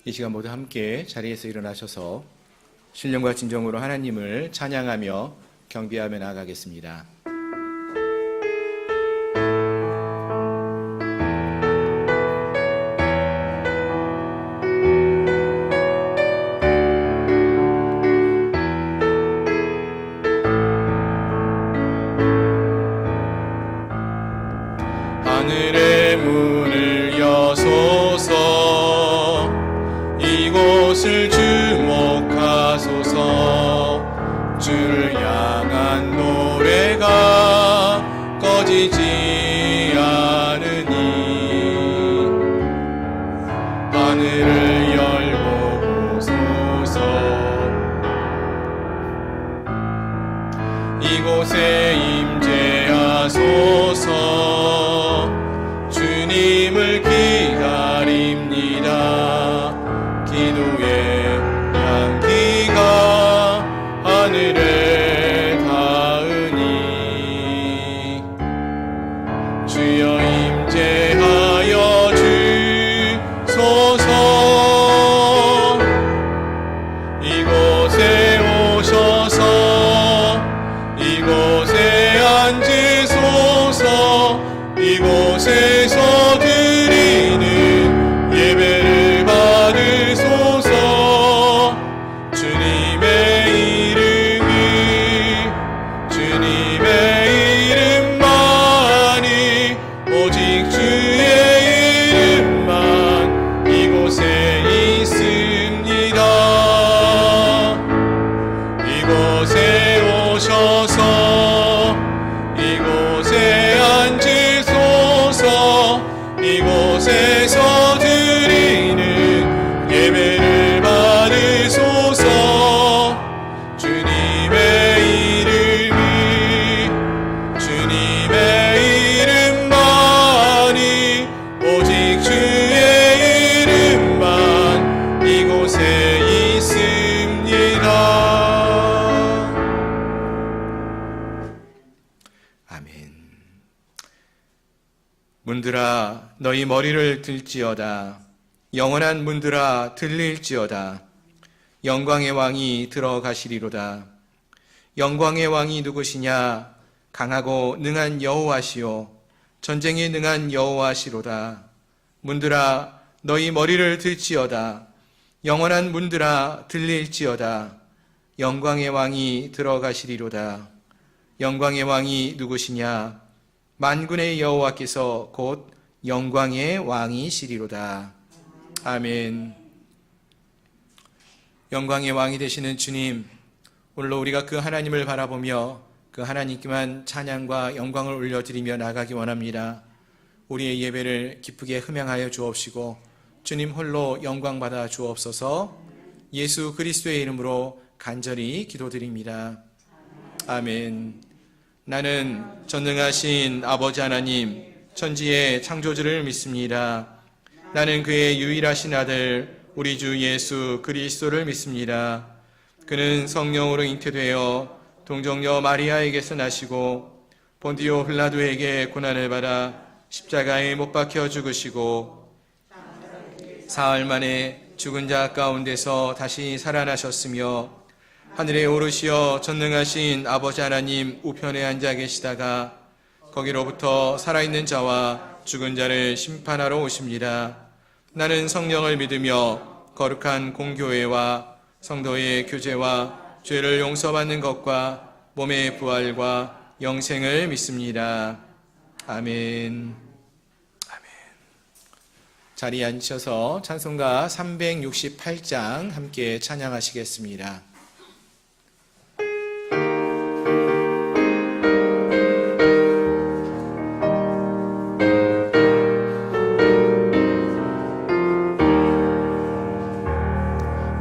이 시간 모두 함께 자리에서 일어나셔서 신령과 진정으로 하나님을 찬양하며 경배하며 나아가겠습니다. 하늘의 문을 여소서, 이곳을 주목하소서. 주를 향한 노래가 꺼지지 않으니, 하늘을 열고 보소서. 이곳에 임재하소서. 주님을 기다립니다. 기도의 향기가 하늘에 닿으니, 주여 임재하여 주소서. 이곳에 오셔서 이곳에 앉으소서. 이곳에서 드리는 예배를 받으소서. 주님의 이름만이, 오직 주의 이름만 이곳에 있습니다. 이곳에 오셔서 이곳에 앉으소서. 이곳에서 드리는 예배를 받으소서. 주님의 이름만이, 오직 주의 이름만 이곳에 있습니다. 아멘. 문들아 너희 머리를 들지어다. 영원한 문들아 들릴지어다. 영광의 왕이 들어가시리로다. 영광의 왕이 누구시냐? 강하고 능한 여호와시요 전쟁에 능한 여호와시로다. 문들아 너희 머리를 들지어다. 영원한 문들아 들릴지어다. 영광의 왕이 들어가시리로다. 영광의 왕이 누구시냐? 만군의 여호와께서 곧 영광의 왕이시리로다. 아멘. 영광의 왕이 되시는 주님, 오늘로 우리가 그 하나님을 바라보며 그 하나님께만 찬양과 영광을 올려드리며 나가기 원합니다. 우리의 예배를 기쁘게 흠양하여 주옵시고 주님 홀로 영광 받아 주옵소서. 예수 그리스도의 이름으로 간절히 기도드립니다. 아멘. 나는 전능하신 아버지 하나님, 천지의 창조주를 믿습니다. 나는 그의 유일하신 아들 우리 주 예수 그리스도를 믿습니다. 그는 성령으로 잉태되어 동정녀 마리아에게서 나시고 본디오 빌라도에게 고난을 받아 십자가에 못 박혀 죽으시고 사흘 만에 죽은 자 가운데서 다시 살아나셨으며 하늘에 오르시어 전능하신 아버지 하나님 우편에 앉아 계시다가 거기로부터 살아있는 자와 죽은 자를 심판하러 오십니다. 나는 성령을 믿으며 거룩한 공교회와 성도의 교제와 죄를 용서받는 것과 몸의 부활과 영생을 믿습니다. 아멘. 아멘. 자리에 앉으셔서 찬송가 368장 함께 찬양하시겠습니다.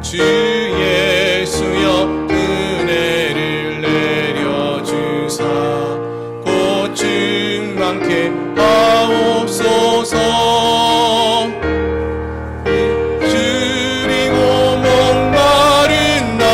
주 예수여 은혜를 내려주사 곧 충만케 하옵소서. 줄이고 목마른 나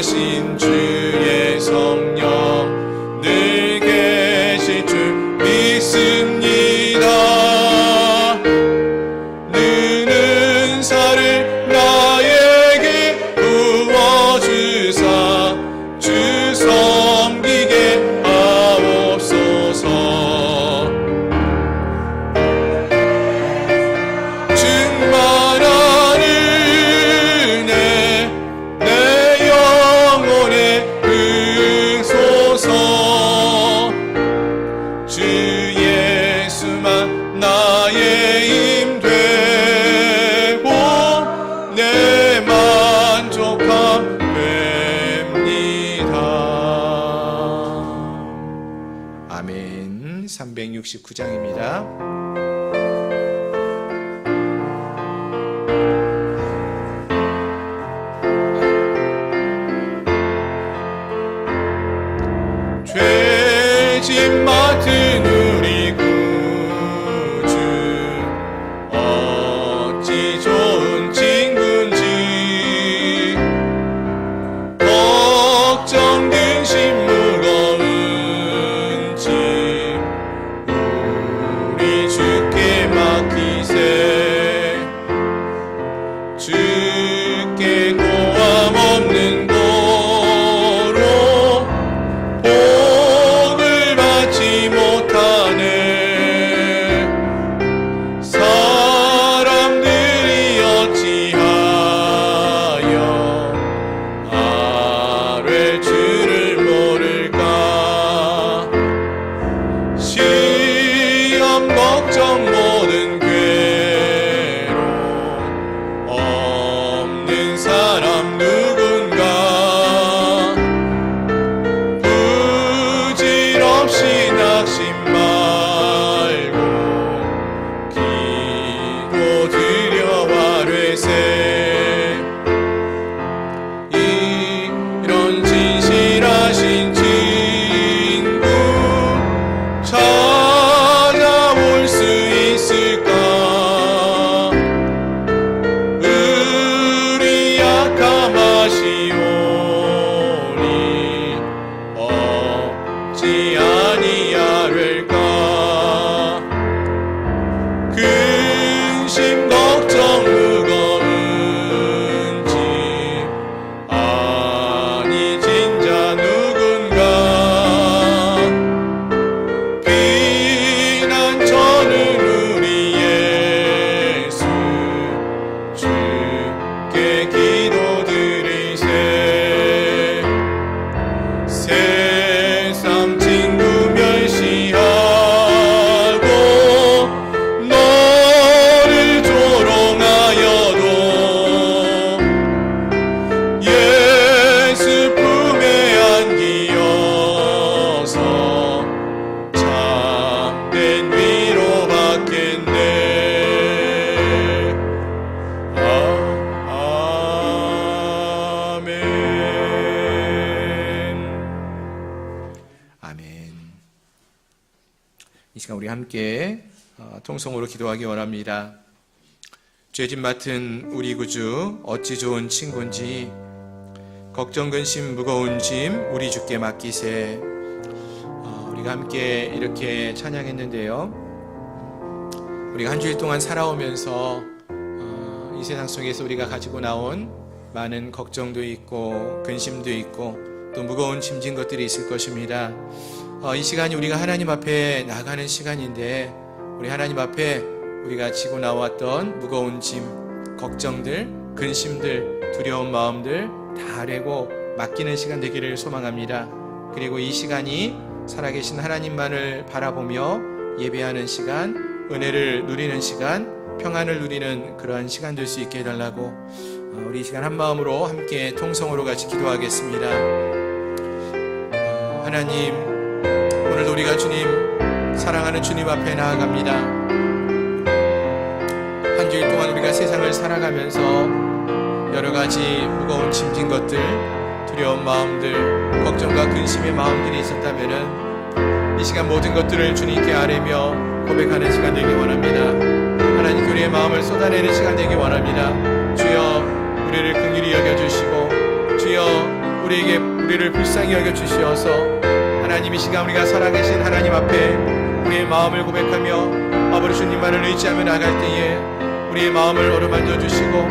충만하신 주의 성령 늘 계실 줄 믿습니다. 느는 살을 나에게 부어주사 주 섬기게 하옵소서. 충만한 은혜 내 영혼에 응소서. 주 예수만 나의 힘 되고 내 만족함 됩니다. 아멘. 369장입니다. 죄짐 맡은 우리 구주 어찌 좋은 친구인지. 걱정 근심 무거운 짐 우리 주께 맡기세. 주께 고함 없는 도로 복을 받지 못하네. 사람들이 어찌하여 아뢰 주를 모를까. 시험 걱정 모든 괴로움 없는 사람 누군가. 부질없이 낙심 말고 기도 드려 아뢰세. 이런 진실하신 친구 찾아올 수 있을까. 우리 약함하시오니 어찌 아니하릴까. 근심 걱정 무거운 짐 아니 진자 누군가. 비난 저는 우리 예수 주께 기도드리세. 세상 친구 멸시하고 너를 조롱하여도 예수 품에 안기어서 참된 위로 받겠네. 아멘. 아멘. 이 시간 우리 함께 통성으로 기도하기 원합니다. 죄짐 맡은 우리 구주 어찌 좋은 친구인지. 걱정 근심 무거운 짐 우리 주께 맡기세. 우리가 함께 이렇게 찬양했는데요, 우리가 한 주일 동안 살아오면서 이 세상 속에서 우리가 가지고 나온 많은 걱정도 있고 근심도 있고 또 무거운 짐진 것들이 있을 것입니다. 이 시간이 우리가 하나님 앞에 나가는 시간인데, 우리 하나님 앞에 우리가 지고 나왔던 무거운 짐, 걱정들, 근심들, 두려운 마음들 다 아뢰고 맡기는 시간 되기를 소망합니다. 그리고 이 시간이 살아계신 하나님만을 바라보며 예배하는 시간, 은혜를 누리는 시간, 평안을 누리는 그러한 시간 될 수 있게 해달라고 우리 이 시간 한 마음으로 함께 통성으로 같이 기도하겠습니다. 하나님, 오늘도 우리가 주님, 사랑하는 주님 앞에 나아갑니다. 한 주일 동안 우리가 세상을 살아가면서 여러 가지 무거운 짐진 것들, 두려운 마음들, 걱정과 근심의 마음들이 있었다면은 이 시간 모든 것들을 주님께 아뢰며 고백하는 시간 되기 원합니다. 하나님, 우리의 마음을 쏟아내는 시간 되기 원합니다. 주여, 우리를 긍휼히 여겨주시고, 주여, 우리의 우리를 불쌍히 여겨 주시어서 하나님 이 시간 우리가 살아계신 하나님 앞에 우리의 마음을 고백하며 아버지 주님만을 의지하며 나갈 때에 우리의 마음을 어루만져 주시고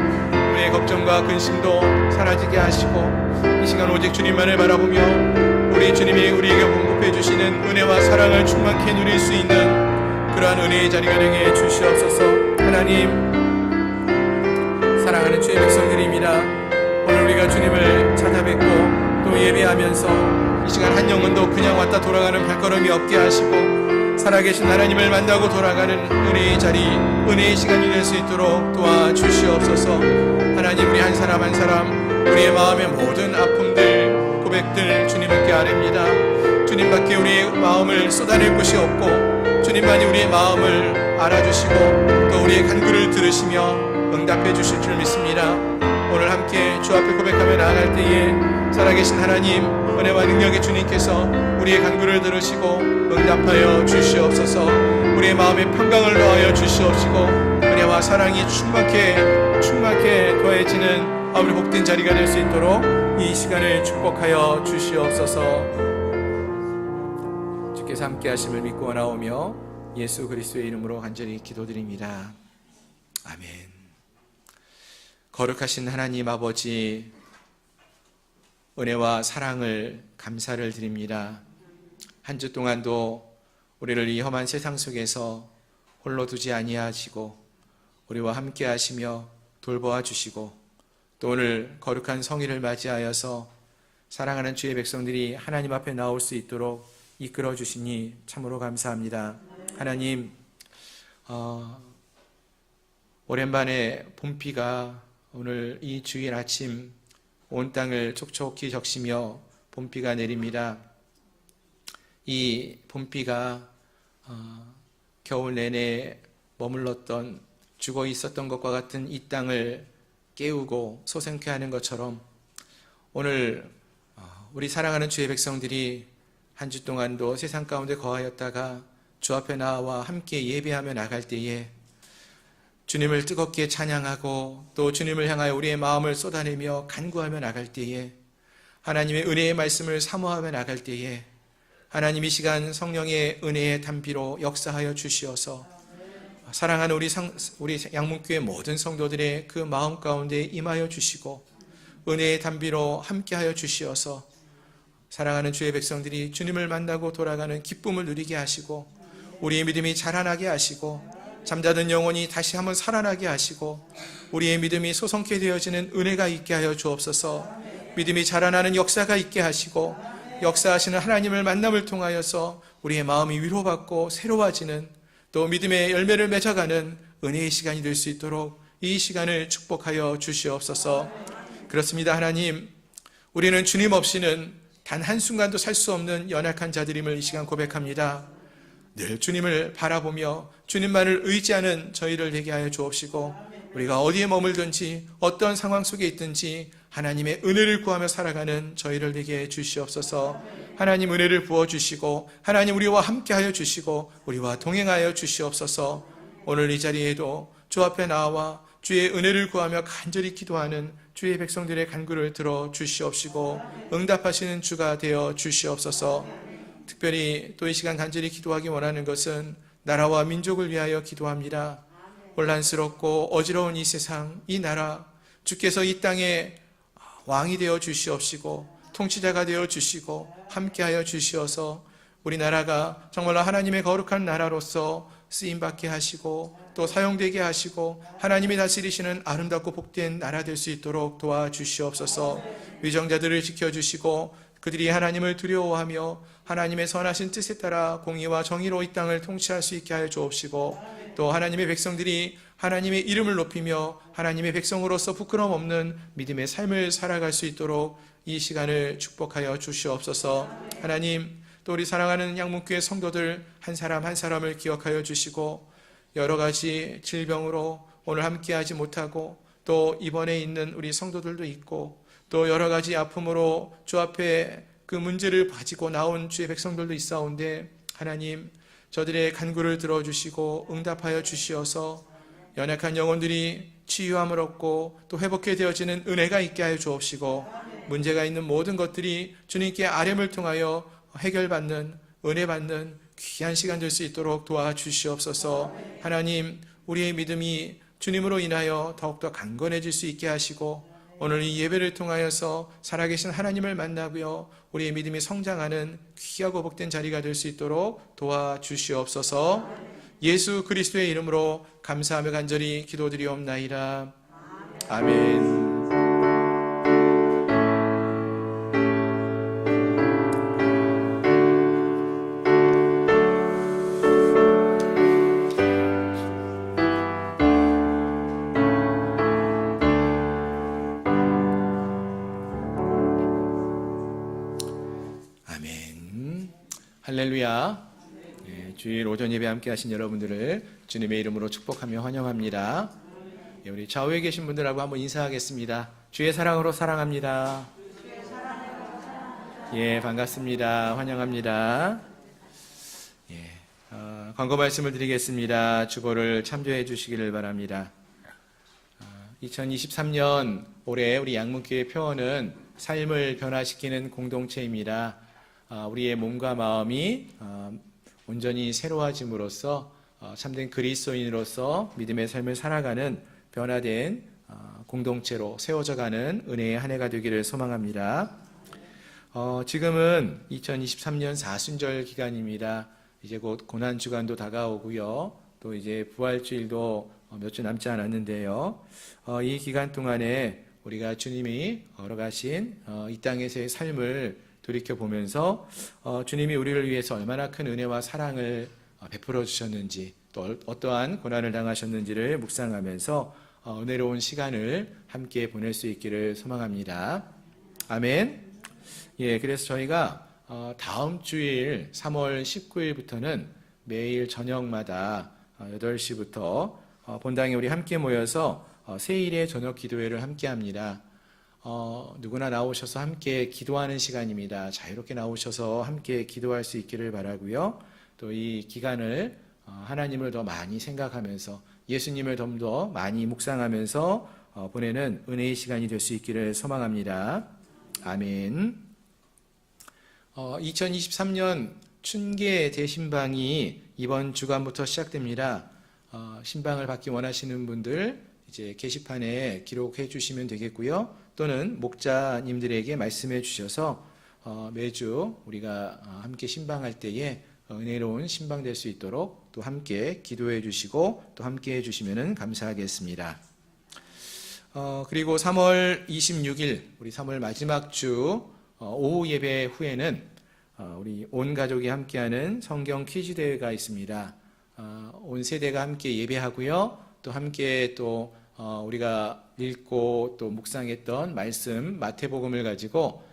우리의 걱정과 근심도 사라지게 하시고 이 시간 오직 주님만을 바라보며 우리 주님이 우리에게 공급해 주시는 은혜와 사랑을 충만케 누릴 수 있는 그러한 은혜의 자리가 되게 주시옵소서. 하나님, 사랑하는 주의 백성들입니다. 오늘 우리가 주님을 찾아뵙고 또 예배하면서 이 시간 한 영혼도 그냥 왔다 돌아가는 발걸음이 없게 하시고 살아계신 하나님을 만나고 돌아가는 은혜의 자리, 은혜의 시간이 될 수 있도록 도와주시옵소서. 하나님, 우리 한 사람 한 사람 우리의 마음의 모든 아픔들, 고백들 주님께 아뢰입니다. 주님밖에 우리의 마음을 쏟아낼 곳이 없고 주님만이 우리의 마음을 알아주시고 또 우리의 간구를 들으시며 응답해 주실 줄 믿습니다. 오늘 함께 주 앞에 고백하며 나아갈 때에 살아계신 하나님, 은혜와 능력의 주님께서 우리의 간구를 들으시고 응답하여 주시옵소서. 우리의 마음에 평강을 더하여 주시옵시고 은혜와 사랑이 충만케 더해지는 아버지 복된 자리가 될 수 있도록 이 시간을 축복하여 주시옵소서. 주께서 함께 하심을 믿고 원하오며 예수 그리스도의 이름으로 간절히 기도드립니다. 아멘. 거룩하신 하나님 아버지, 은혜와 사랑을 감사를 드립니다. 한 주 동안도 우리를 이 험한 세상 속에서 홀로 두지 아니하시고 우리와 함께 하시며 돌보아 주시고 또 오늘 거룩한 성일을 맞이하여서 사랑하는 주의 백성들이 하나님 앞에 나올 수 있도록 이끌어 주시니 참으로 감사합니다. 하나님, 오랜만에 봄비가 오늘 이 주일 아침 온 땅을 촉촉히 적시며 봄비가 내립니다. 이 봄비가 겨울 내내 머물렀던, 죽어 있었던 것과 같은 이 땅을 깨우고 소생케 하는 것처럼 오늘 우리 사랑하는 주의 백성들이 한 주 동안도 세상 가운데 거하였다가 주 앞에 나와 함께 예배하며 나갈 때에 주님을 뜨겁게 찬양하고 또 주님을 향하여 우리의 마음을 쏟아내며 간구하며 나갈 때에 하나님의 은혜의 말씀을 사모하며 나갈 때에 하나님 이 시간 성령의 은혜의 담비로 역사하여 주시어서 사랑하는 우리 양문교회 모든 성도들의 그 마음 가운데 임하여 주시고 은혜의 담비로 함께하여 주시어서 사랑하는 주의 백성들이 주님을 만나고 돌아가는 기쁨을 누리게 하시고 우리의 믿음이 자라나게 하시고 잠자던 영혼이 다시 한번 살아나게 하시고 우리의 믿음이 소성케 되어지는 은혜가 있게 하여 주옵소서. 믿음이 자라나는 역사가 있게 하시고 역사하시는 하나님을 만남을 통하여서 우리의 마음이 위로받고 새로워지는 또 믿음의 열매를 맺어가는 은혜의 시간이 될 수 있도록 이 시간을 축복하여 주시옵소서. 그렇습니다. 하나님, 우리는 주님 없이는 단 한순간도 살 수 없는 연약한 자들임을 이 시간 고백합니다. 늘 주님을 바라보며 주님만을 의지하는 저희를 되게 하여 주옵시고 우리가 어디에 머물든지 어떤 상황 속에 있든지 하나님의 은혜를 구하며 살아가는 저희를 되게 해 주시옵소서. 하나님 은혜를 부어주시고 하나님 우리와 함께하여 주시고 우리와 동행하여 주시옵소서. 오늘 이 자리에도 주 앞에 나와 주의 은혜를 구하며 간절히 기도하는 주의 백성들의 간구를 들어 주시옵시고 응답하시는 주가 되어 주시옵소서. 특별히 또 이 시간 간절히 기도하기 원하는 것은 나라와 민족을 위하여 기도합니다. 혼란스럽고 어지러운 이 세상, 이 나라, 주께서 이 땅에 왕이 되어 주시옵시고 통치자가 되어 주시고 함께하여 주시어서 우리나라가 정말로 하나님의 거룩한 나라로서 쓰임받게 하시고 또 사용되게 하시고 하나님이 다스리시는 아름답고 복된 나라 될 수 있도록 도와주시옵소서. 위정자들을 지켜주시고 그들이 하나님을 두려워하며 하나님의 선하신 뜻에 따라 공의와 정의로 이 땅을 통치할 수 있게 하여 주옵시고 또 하나님의 백성들이 하나님의 이름을 높이며 하나님의 백성으로서 부끄러움 없는 믿음의 삶을 살아갈 수 있도록 이 시간을 축복하여 주시옵소서. 하나님, 또 우리 사랑하는 양문교회 성도들 한 사람 한 사람을 기억하여 주시고 여러 가지 질병으로 오늘 함께하지 못하고 또 입원해 있는 우리 성도들도 있고 또 여러 가지 아픔으로 주 앞에 그 문제를 가지고 나온 주의 백성들도 있사온데 하나님, 저들의 간구를 들어주시고 응답하여 주시어서 연약한 영혼들이 치유함을 얻고 또 회복해 되어지는 은혜가 있게 하여 주옵시고 문제가 있는 모든 것들이 주님께 아뢰음을 통하여 해결받는, 은혜 받는 귀한 시간 될 수 있도록 도와주시옵소서. 하나님, 우리의 믿음이 주님으로 인하여 더욱더 강건해질 수 있게 하시고, 오늘 이 예배를 통하여서 살아계신 하나님을 만나고요, 우리의 믿음이 성장하는 귀하고 복된 자리가 될 수 있도록 도와주시옵소서. 예수 그리스도의 이름으로 감사하며 간절히 기도드리옵나이다. 아멘. 할렐루야. 주일 오전 예배 함께 하신 여러분들을 주님의 이름으로 축복하며 환영합니다. 우리 좌우에 계신 분들하고 한번 인사하겠습니다. 주의 사랑으로 사랑합니다. 예, 반갑습니다. 환영합니다. 광고 말씀을 드리겠습니다. 주보를 참조해 주시기를 바랍니다. 2023년 올해 우리 양문교회 표어는 삶을 변화시키는 공동체입니다. 우리의 몸과 마음이 온전히 새로워짐으로써 참된 그리스도인으로서 믿음의 삶을 살아가는 변화된 공동체로 세워져가는 은혜의 한 해가 되기를 소망합니다. 지금은 2023년 사순절 기간입니다. 이제 곧 고난주간도 다가오고요. 또 이제 부활주일도 몇 주 남지 않았는데요. 이 기간 동안에 우리가 주님이 걸어가신 이 땅에서의 삶을 돌이켜보면서 주님이 우리를 위해서 얼마나 큰 은혜와 사랑을 베풀어 주셨는지, 또 어떠한 고난을 당하셨는지를 묵상하면서 은혜로운 시간을 함께 보낼 수 있기를 소망합니다. 아멘. 예, 그래서 저희가 다음 주일 3월 19일부터는 매일 저녁마다 8시부터 본당에 우리 함께 모여서 세일의 저녁 기도회를 함께 합니다. 누구나 나오셔서 함께 기도하는 시간입니다. 자유롭게 나오셔서 함께 기도할 수 있기를 바라고요. 또 이 기간을 하나님을 더 많이 생각하면서 예수님을 좀 더 많이 묵상하면서 보내는 은혜의 시간이 될 수 있기를 소망합니다. 아멘. 2023년 춘계 대신방이 이번 주간부터 시작됩니다. 신방을 받기 원하시는 분들 이제 게시판에 기록해 주시면 되겠고요. 또는 목자님들에게 말씀해 주셔서 매주 우리가 함께 신방할 때에 은혜로운 신방 될 수 있도록 또 함께 기도해 주시고 또 함께 해 주시면 감사하겠습니다. 그리고 3월 26일 우리 3월 마지막 주 오후 예배 후에는 우리 온 가족이 함께하는 성경 퀴즈 대회가 있습니다. 온 세대가 함께 예배하고요. 또 함께 또 우리가 읽고 또 묵상했던 말씀 마태복음을 가지고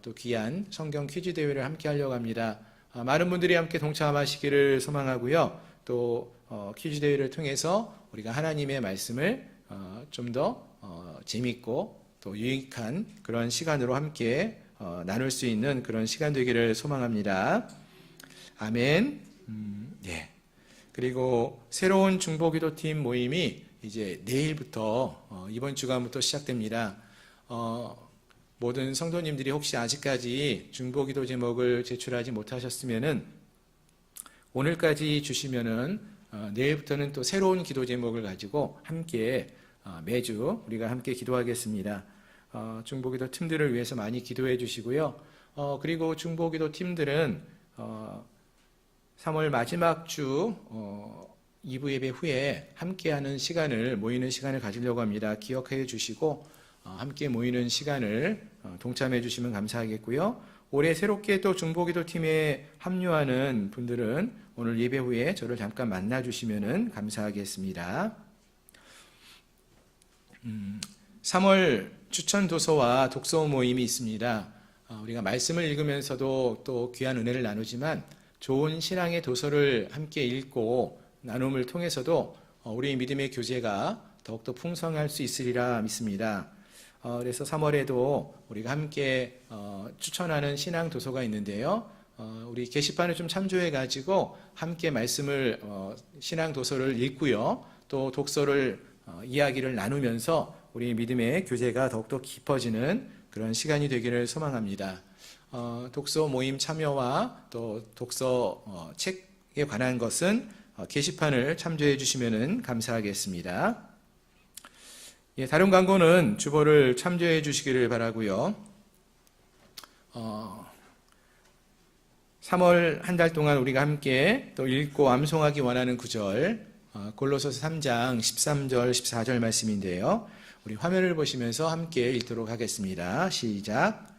또 귀한 성경 퀴즈 대회를 함께 하려고 합니다. 많은 분들이 함께 동참하시기를 소망하고요. 또 퀴즈 대회를 통해서 우리가 하나님의 말씀을 좀 더 재밌고 또 유익한 그런 시간으로 함께 나눌 수 있는 그런 시간 되기를 소망합니다. 아멘. 네. 그리고 새로운 중보기도팀 모임이 이제 내일부터 이번 주간부터 시작됩니다. 모든 성도님들이 혹시 아직까지 중보기도 제목을 제출하지 못하셨으면은 오늘까지 주시면은 내일부터는 또 새로운 기도 제목을 가지고 함께 매주 우리가 함께 기도하겠습니다. 중보기도 팀들을 위해서 많이 기도해 주시고요. 그리고 중보기도 팀들은 3월 마지막 주 2부 예배 후에 함께하는 시간을 모이는 시간을 가지려고 합니다. 기억해 주시고 함께 모이는 시간을 동참해 주시면 감사하겠고요. 올해 새롭게 또 중보기도 팀에 합류하는 분들은 오늘 예배 후에 저를 잠깐 만나 주시면 감사하겠습니다. 3월 추천 도서와 독서 모임이 있습니다. 우리가 말씀을 읽으면서도 또 귀한 은혜를 나누지만 좋은 신앙의 도서를 함께 읽고 나눔을 통해서도 우리의 믿음의 교제가 더욱더 풍성할 수 있으리라 믿습니다. 그래서 3월에도 우리가 함께 추천하는 신앙 도서가 있는데요. 우리 게시판을 좀 참조해 가지고 함께 말씀을 신앙 도서를 읽고요. 또 독서를 이야기를 나누면서 우리 믿음의 교제가 더욱더 깊어지는 그런 시간이 되기를 소망합니다. 독서 모임 참여와 또 독서 책에 관한 것은 게시판을 참조해 주시면 감사하겠습니다. 예, 다른 광고는 주보를 참조해 주시기를 바라고요. 3월 한 달 동안 우리가 함께 또 읽고 암송하기 원하는 구절, 골로새서 3장 13절 14절 말씀인데요. 우리 화면을 보시면서 함께 읽도록 하겠습니다. 시작.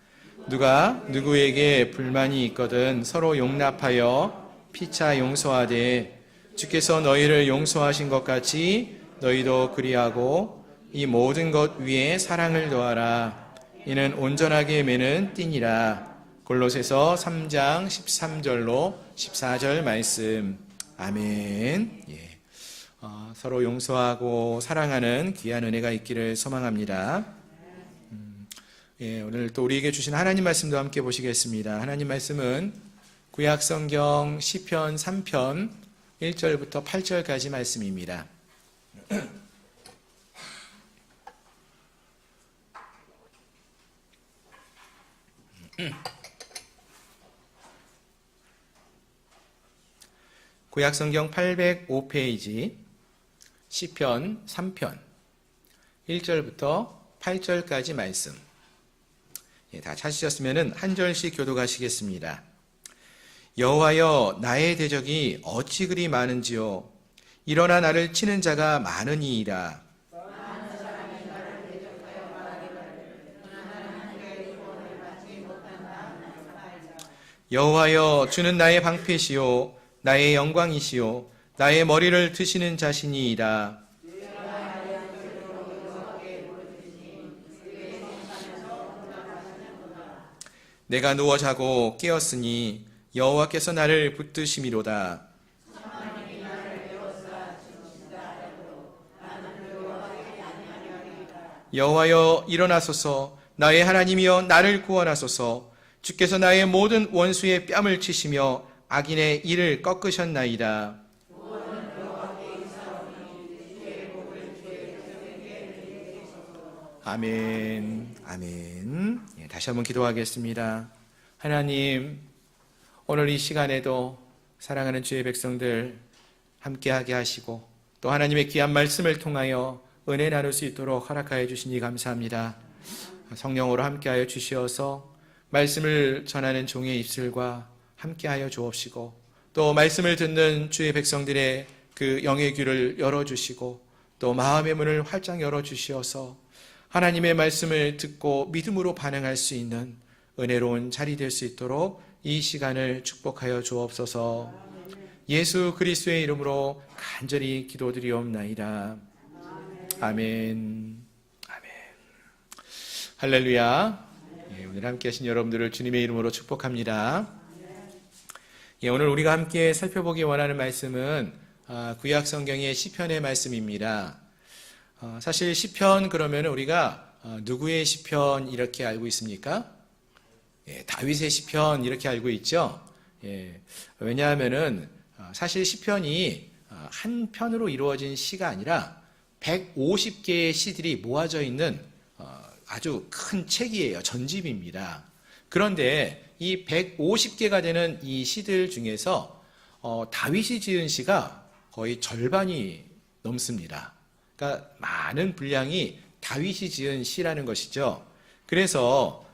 누가 누구에게 불만이 있거든 서로 용납하여 피차 용서하되 주께서 너희를 용서하신 것 같이 너희도 그리하고 이 모든 것 위에 사랑을 더하라. 이는 온전하게 매는 띠니라. 골로새서 3장 13절로 14절 말씀. 아멘. 예. 서로 용서하고 사랑하는 귀한 은혜가 있기를 소망합니다. 예, 오늘 또 우리에게 주신 하나님 말씀도 함께 보시겠습니다. 하나님 말씀은 구약 성경 시편 3편 1절부터 8절까지 말씀입니다. 구약 성경 805페이지 시편 3편 1절부터 8절까지 말씀. 예, 다 찾으셨으면 한 절씩 교독하시겠습니다. 여호와여 나의 대적이 어찌 그리 많은지요. 일어나 나를 치는 자가 많으니이다. 여호와여 주는 나의 방패시요 나의 영광이시요 나의 머리를 드시는 자신이이다. 내가 누워 자고 깨었으니 여호와께서 나를 붙드심이로다. 여호와여 일어나소서. 나의 하나님이여 나를 구원하소서. 주께서 나의 모든 원수의 뺨을 치시며 악인의 이를 꺾으셨나이다. 아멘. 아멘. 예, 다시 한번 기도하겠습니다. 하나님, 오늘 이 시간에도 사랑하는 주의 백성들 함께하게 하시고 또 하나님의 귀한 말씀을 통하여 은혜 나눌 수 있도록 허락하여 주시니 감사합니다. 성령으로 함께하여 주시어서 말씀을 전하는 종의 입술과 함께하여 주옵시고 또 말씀을 듣는 주의 백성들의 그 영의 귀를 열어주시고 또 마음의 문을 활짝 열어주시어서 하나님의 말씀을 듣고 믿음으로 반응할 수 있는 은혜로운 자리 될 수 있도록 이 시간을 축복하여 주옵소서. 예수 그리스도의 이름으로 간절히 기도드리옵나이다. 아멘. 아멘. 할렐루야. 예, 오늘 함께 하신 여러분들을 주님의 이름으로 축복합니다. 예, 오늘 우리가 함께 살펴보기 원하는 말씀은 구약 성경의 시편의 말씀입니다. 사실 시편 그러면 우리가 누구의 시편 이렇게 알고 있습니까? 예, 다윗의 시편 이렇게 알고 있죠. 예, 왜냐하면은 사실 시편이 한 편으로 이루어진 시가 아니라 150개의 시들이 모아져 있는 아주 큰 책이에요. 전집입니다. 그런데 이 150개가 되는 이 시들 중에서 다윗이 지은 시가 거의 절반이 넘습니다. 그러니까 많은 분량이 다윗이 지은 시라는 것이죠. 그래서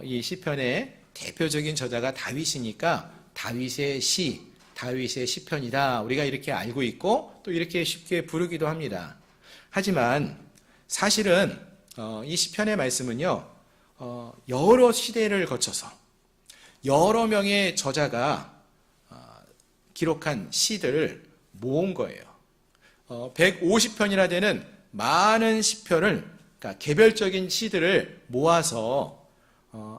이 시편의 대표적인 저자가 다윗이니까 다윗의 시, 다윗의 시편이다. 우리가 이렇게 알고 있고 또 이렇게 쉽게 부르기도 합니다. 하지만 사실은 이 시편의 말씀은요, 여러 시대를 거쳐서 여러 명의 저자가 기록한 시들을 모은 거예요. 150편이나 되는 많은 시편을, 그러니까 개별적인 시들을 모아서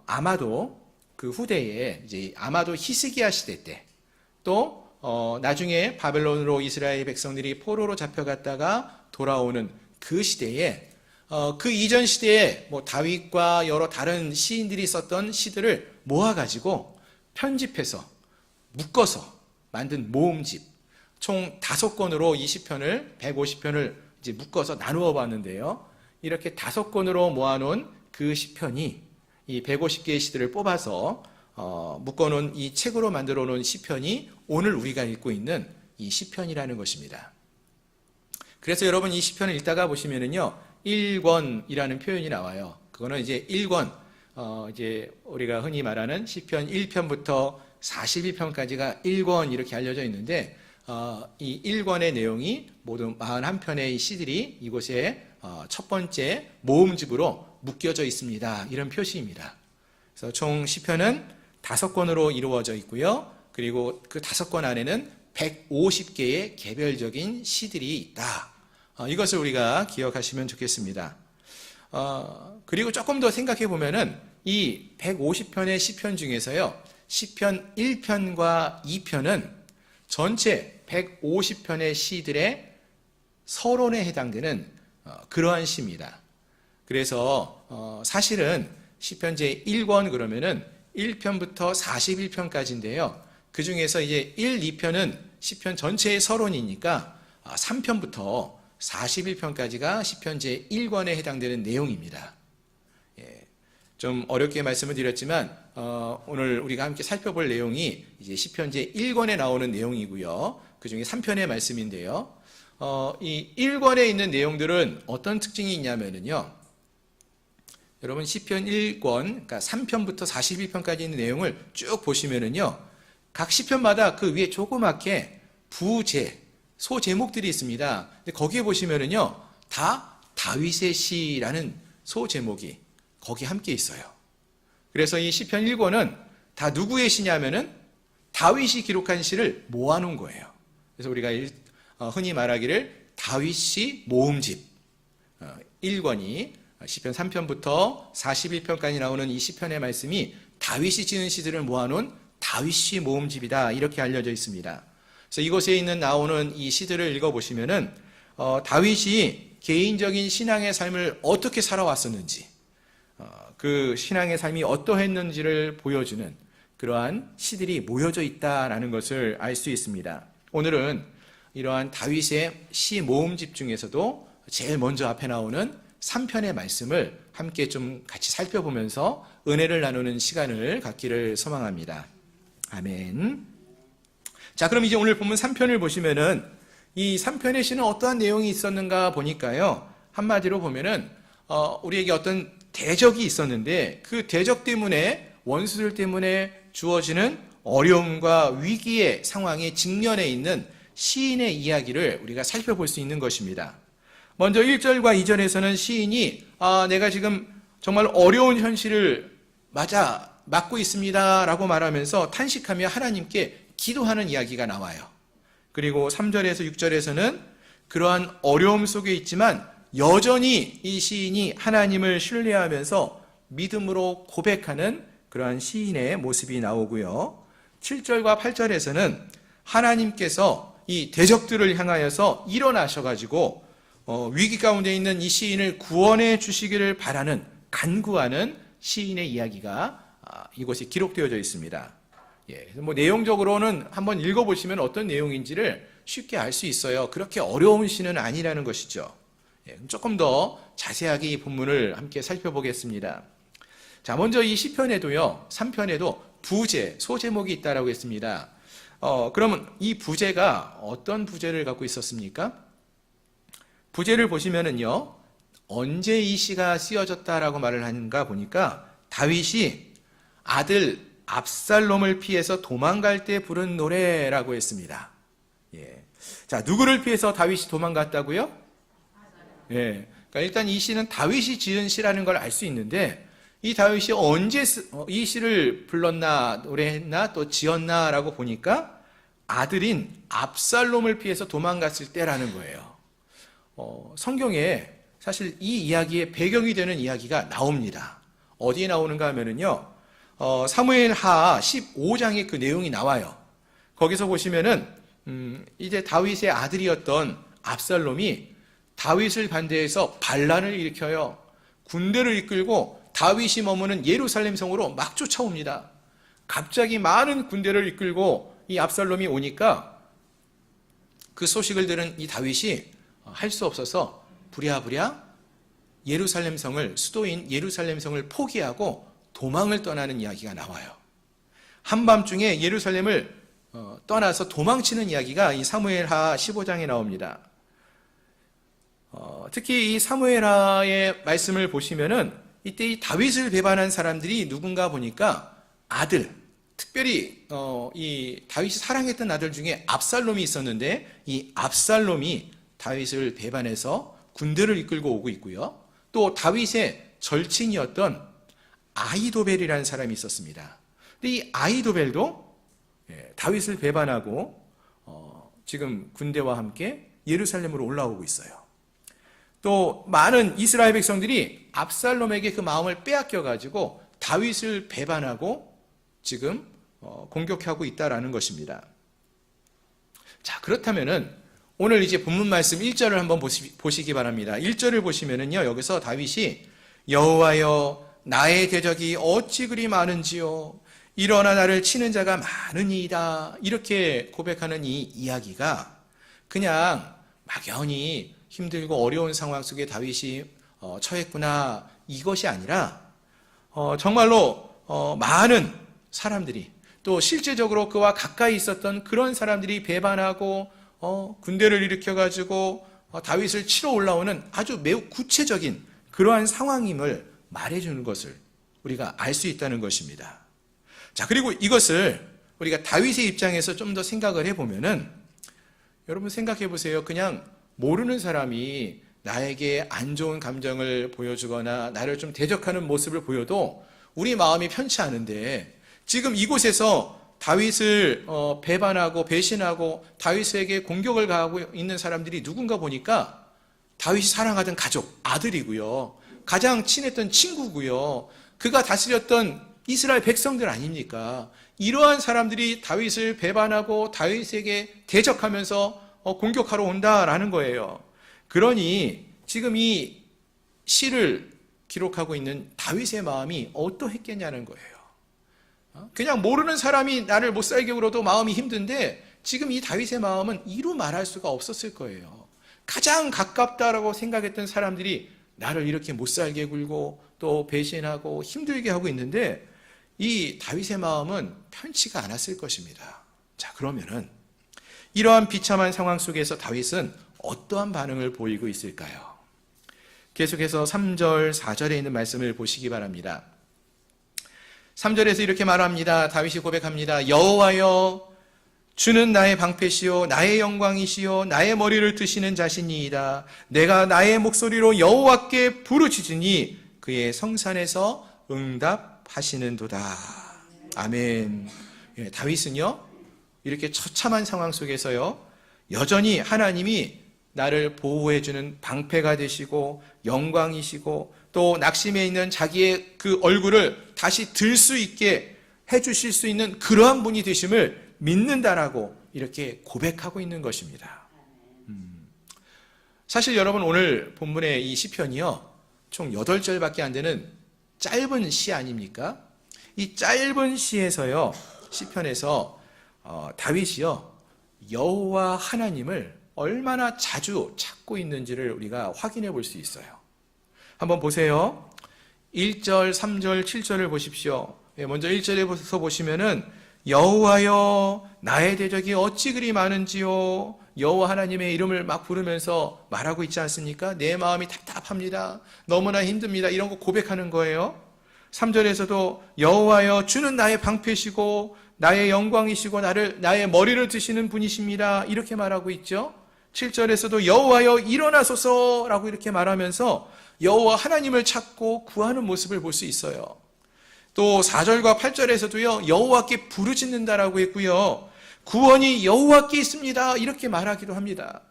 아마도 그 후대에 이제 아마도 히스기야 시대 때 또 나중에 바벨론으로 이스라엘 백성들이 포로로 잡혀갔다가 돌아오는 그 시대에 그 이전 시대에 뭐 다윗과 여러 다른 시인들이 썼던 시들을 모아가지고 편집해서 묶어서 만든 모음집 총 5권으로 이 시편을 150편을 이제 묶어서 나누어 봤는데요. 이렇게 5권으로 모아놓은 그 시편이 이 150개의 시들을 뽑아서 묶어놓은 이 책으로 만들어 놓은 시편이 오늘 우리가 읽고 있는 이 시편이라는 것입니다. 그래서 여러분 이 시편을 읽다가 보시면은요, 1권이라는 표현이 나와요. 그거는 이제 1권, 이제 우리가 흔히 말하는 시편 1편부터 41편까지가 1권 이렇게 알려져 있는데, 이 1권의 내용이 모두 41편의 시들이 이곳에 첫 번째 모음집으로 묶여져 있습니다. 이런 표시입니다. 그래서 총 시편은 5권으로 이루어져 있고요. 그리고 그 5권 안에는 150개의 개별적인 시들이 있다. 이것을 우리가 기억하시면 좋겠습니다. 그리고 조금 더 생각해 보면은 이 150편의 시편 중에서요, 시편 1편과 2편은 전체 150편의 시들의 서론에 해당되는 그러한 시입니다. 그래서 사실은 시편 제 1권 그러면은 1편부터 41편까지인데요. 그 중에서 이제 1, 2편은 시편 전체의 서론이니까 3편부터 41편까지가 시편 제 1권에 해당되는 내용입니다. 좀 어렵게 말씀을 드렸지만 오늘 우리가 함께 살펴볼 내용이 이제 시편 제 1권에 나오는 내용이고요. 그 중에 3편의 말씀인데요. 이 1권에 있는 내용들은 어떤 특징이 있냐면요. 여러분 시편 1권, 그러니까 3편부터 41편까지 있는 내용을 쭉 보시면은요. 각 시편마다 그 위에 조그맣게 부제, 소제목들이 있습니다. 근데 거기에 보시면은요. 다 다윗의 시라는 소제목이 거기 함께 있어요. 그래서 이 시편 1권은 다 누구의 시냐면은 다윗이 기록한 시를 모아놓은 거예요. 그래서 우리가 흔히 말하기를 다윗시 모음집 1권이 시편 3편부터 41편까지 나오는 이 시편의 말씀이 다윗이 지은 시들을 모아놓은 다윗시 모음집이다 이렇게 알려져 있습니다. 그래서 이곳에 나오는 이 시들을 읽어보시면은 다윗이 개인적인 신앙의 삶을 어떻게 살아왔었는지 그 신앙의 삶이 어떠했는지를 보여주는 그러한 시들이 모여져 있다라는 것을 알 수 있습니다. 오늘은 이러한 다윗의 시 모음집 중에서도 제일 먼저 앞에 나오는 3편의 말씀을 함께 좀 같이 살펴보면서 은혜를 나누는 시간을 갖기를 소망합니다. 아멘. 자, 그럼 이제 오늘 본문 3편을 보시면은 이 3편의 시는 어떠한 내용이 있었는가 보니까요. 한마디로 보면은 우리에게 어떤 대적이 있었는데 그 대적 때문에 원수들 때문에 주어지는 어려움과 위기의 상황에 직면해 있는 시인의 이야기를 우리가 살펴볼 수 있는 것입니다. 먼저 1절과 2절에서는 시인이 내가 지금 정말 어려운 현실을 맞고 있습니다 라고 말하면서 탄식하며 하나님께 기도하는 이야기가 나와요. 그리고 3절에서 6절에서는 그러한 어려움 속에 있지만 여전히 이 시인이 하나님을 신뢰하면서 믿음으로 고백하는 그러한 시인의 모습이 나오고요. 7절과 8절에서는 하나님께서 이 대적들을 향하여서 일어나셔가지고 위기 가운데 있는 이 시인을 구원해 주시기를 바라는 간구하는 시인의 이야기가 이곳에 기록되어져 있습니다. 뭐 내용적으로는 한번 읽어보시면 어떤 내용인지를 쉽게 알 수 있어요. 그렇게 어려운 시는 아니라는 것이죠. 조금 더 자세하게 이 본문을 함께 살펴보겠습니다. 자, 먼저 이 시편에도요, 3편에도 부제, 소제목이 있다라고 했습니다. 그러면 이 부제가 어떤 부제를 갖고 있었습니까? 부제를 보시면은요, 언제 이 시가 쓰여졌다라고 말을 하는가 보니까 다윗이 아들 압살롬을 피해서 도망갈 때 부른 노래라고 했습니다. 자, 누구를 피해서 다윗이 도망갔다고요? 그러니까 일단 이 시는 다윗이 지은 시라는 걸 알 수 있는데 이 다윗이 언제 이 시를 불렀나 노래했나 또 지었나라고 보니까 아들인 압살롬을 피해서 도망갔을 때라는 거예요. 성경에 사실 이 이야기의 배경이 되는 이야기가 나옵니다. 어디에 나오는가 하면은요, 사무엘 하 15장에 그 내용이 나와요. 거기서 보시면은 이제 다윗의 아들이었던 압살롬이 다윗을 반대해서 반란을 일으켜요. 군대를 이끌고 다윗이 머무는 예루살렘 성으로 막 쫓아옵니다. 갑자기 많은 군대를 이끌고 이 압살롬이 오니까 그 소식을 들은 이 다윗이 할 수 없어서 부랴부랴 예루살렘 성을, 수도인 예루살렘 성을 포기하고 도망을 떠나는 이야기가 나와요. 한밤중에 예루살렘을 떠나서 도망치는 이야기가 이 사무엘하 15장에 나옵니다. 특히 이 사무엘하의 말씀을 보시면은 이때 이 다윗을 배반한 사람들이 누군가 보니까 아들, 특별히 이 다윗이 사랑했던 아들 중에 압살롬이 있었는데 이 압살롬이 다윗을 배반해서 군대를 이끌고 오고 있고요. 또 다윗의 절친이었던 아히도벨이라는 사람이 있었습니다. 근데 이 아히도벨도 다윗을 배반하고 지금 군대와 함께 예루살렘으로 올라오고 있어요. 또 많은 이스라엘 백성들이 압살롬에게 그 마음을 빼앗겨가지고 다윗을 배반하고 지금 공격하고 있다라는 것입니다. 자, 그렇다면은 오늘 이제 본문 말씀 1절을 한번 보시기 바랍니다. 1절을 보시면은요, 여기서 다윗이 여호와여 나의 대적이 어찌 그리 많은지요 일어나 나를 치는 자가 많으니이다 이렇게 고백하는 이 이야기가 그냥 막연히 힘들고 어려운 상황 속에 다윗이 처했구나 이것이 아니라 정말로 많은 사람들이 또 실제적으로 그와 가까이 있었던 그런 사람들이 배반하고 군대를 일으켜가지고 다윗을 치러 올라오는 아주 매우 구체적인 그러한 상황임을 말해주는 것을 우리가 알 수 있다는 것입니다. 자, 그리고 이것을 우리가 다윗의 입장에서 좀 더 생각을 해보면은 여러분 생각해 보세요. 그냥 모르는 사람이 나에게 안 좋은 감정을 보여주거나 나를 좀 대적하는 모습을 보여도 우리 마음이 편치 않은데 지금 이곳에서 다윗을 배반하고 배신하고 다윗에게 공격을 가하고 있는 사람들이 누군가 보니까 다윗이 사랑하던 가족, 아들이고요. 가장 친했던 친구고요. 그가 다스렸던 이스라엘 백성들 아닙니까? 이러한 사람들이 다윗을 배반하고 다윗에게 대적하면서 공격하러 온다라는 거예요. 그러니 지금 이 시를 기록하고 있는 다윗의 마음이 어떠했겠냐는 거예요. 그냥 모르는 사람이 나를 못 살게 굴어도 마음이 힘든데 지금 이 다윗의 마음은 이루 말할 수가 없었을 거예요. 가장 가깝다라고 생각했던 사람들이 나를 이렇게 못 살게 굴고 또 배신하고 힘들게 하고 있는데 이 다윗의 마음은 편치가 않았을 것입니다. 자, 그러면은 이러한 비참한 상황 속에서 다윗은 어떠한 반응을 보이고 있을까요? 계속해서 3절, 4절에 있는 말씀을 보시기 바랍니다. 3절에서 이렇게 말합니다. 다윗이 고백합니다. 여호와여 주는 나의 방패시요 나의 영광이시요 나의 머리를 드시는 자신이이다. 내가 나의 목소리로 여호와께 부르짖으니 그의 성산에서 응답하시는도다. 아멘. 예, 다윗은요 이렇게 처참한 상황 속에서요 여전히 하나님이 나를 보호해주는 방패가 되시고 영광이시고 또 낙심해 있는 자기의 그 얼굴을 다시 들 수 있게 해주실 수 있는 그러한 분이 되심을 믿는다라고 이렇게 고백하고 있는 것입니다. 사실 여러분 오늘 본문의 이 시편이요 총 8절밖에 안 되는 짧은 시 아닙니까? 이 짧은 시에서요 시편에서 다윗이요 여호와 하나님을 얼마나 자주 찾고 있는지를 우리가 확인해 볼 수 있어요. 한번 보세요. 1절, 3절, 7절을 보십시오. 먼저 1절에서 보시면은 여호와여 나의 대적이 어찌 그리 많은지요. 여호와 하나님의 이름을 막 부르면서 말하고 있지 않습니까? 내 마음이 답답합니다. 너무나 힘듭니다. 이런 거 고백하는 거예요. 3절에서도 여호와여 주는 나의 방패시고 나의 영광이시고 나의 머리를 드시는 분이십니다. 이렇게 말하고 있죠. 7절에서도 여호와여 일어나소서라고 이렇게 말하면서 여호와 하나님을 찾고 구하는 모습을 볼 수 있어요. 또 4절과 8절에서도요 여호와께 부르짖는다라고 했고요. 구원이 여호와께 있습니다. 이렇게 말하기도 합니다.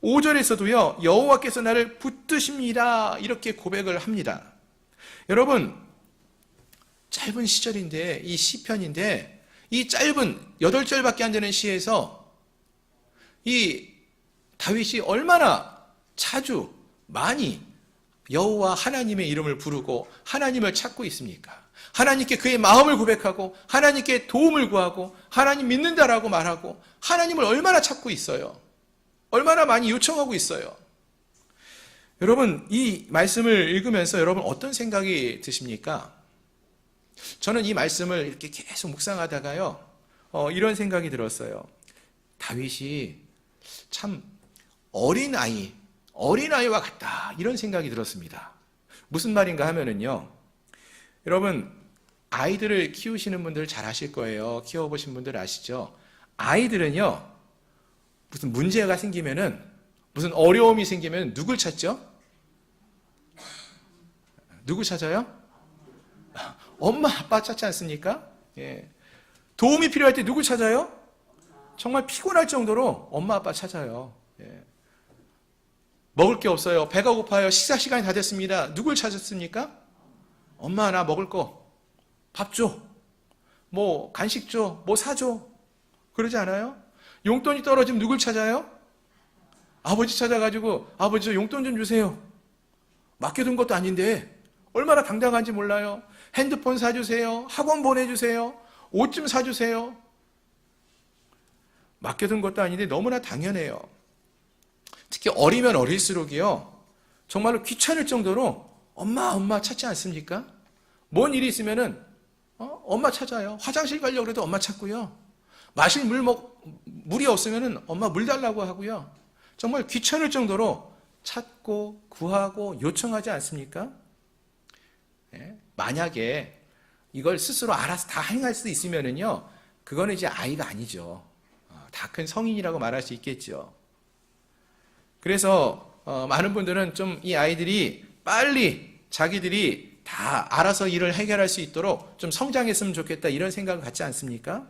5절에서도요 여호와께서 나를 붙드십니다. 이렇게 고백을 합니다. 여러분 짧은 시절인데 이 시편인데 이 짧은 8절밖에 안 되는 시에서 이 다윗이 얼마나 자주 많이 여호와 하나님의 이름을 부르고 하나님을 찾고 있습니까? 하나님께 그의 마음을 고백하고 하나님께 도움을 구하고 하나님 믿는다라고 말하고 하나님을 얼마나 찾고 있어요. 얼마나 많이 요청하고 있어요. 여러분 이 말씀을 읽으면서 여러분 어떤 생각이 드십니까? 저는 이 말씀을 이렇게 계속 묵상하다가요, 이런 생각이 들었어요. 다윗이 참 어린아이와 같다, 이런 생각이 들었습니다. 무슨 말인가 하면은요, 여러분, 아이들을 키우시는 분들 잘 아실 거예요. 키워보신 분들 아시죠? 아이들은요, 무슨 문제가 생기면은, 무슨 어려움이 생기면 누굴 찾죠? 누구 찾아요? 엄마, 아빠 찾지 않습니까? 예. 도움이 필요할 때 누구 찾아요? 정말 피곤할 정도로 엄마, 아빠 찾아요. 예. 먹을 게 없어요. 배가 고파요. 식사 시간이 다 됐습니다. 누굴 찾았습니까? 엄마, 나 먹을 거. 밥 줘. 뭐 간식 줘. 뭐 사줘. 그러지 않아요? 용돈이 떨어지면 누굴 찾아요? 아버지 찾아가지고, 아버지 저 용돈 좀 주세요. 맡겨둔 것도 아닌데 얼마나 당당한지 몰라요. 핸드폰 사주세요. 학원 보내주세요. 옷 좀 사주세요. 맡겨둔 것도 아닌데 너무나 당연해요. 특히 어리면 어릴수록이요, 정말로 귀찮을 정도로 엄마 찾지 않습니까? 뭔 일이 있으면은 엄마 찾아요. 화장실 가려고 그래도 엄마 찾고요. 마실 물이 없으면은 엄마 물 달라고 하고요. 정말 귀찮을 정도로 찾고 구하고 요청하지 않습니까? 예? 만약에 이걸 스스로 알아서 다 행할 수 있으면은요, 그거는 이제 아이가 아니죠. 다 큰 성인이라고 말할 수 있겠죠. 그래서 많은 분들은 좀 이 아이들이 빨리 자기들이 다 알아서 일을 해결할 수 있도록 좀 성장했으면 좋겠다, 이런 생각을 갖지 않습니까?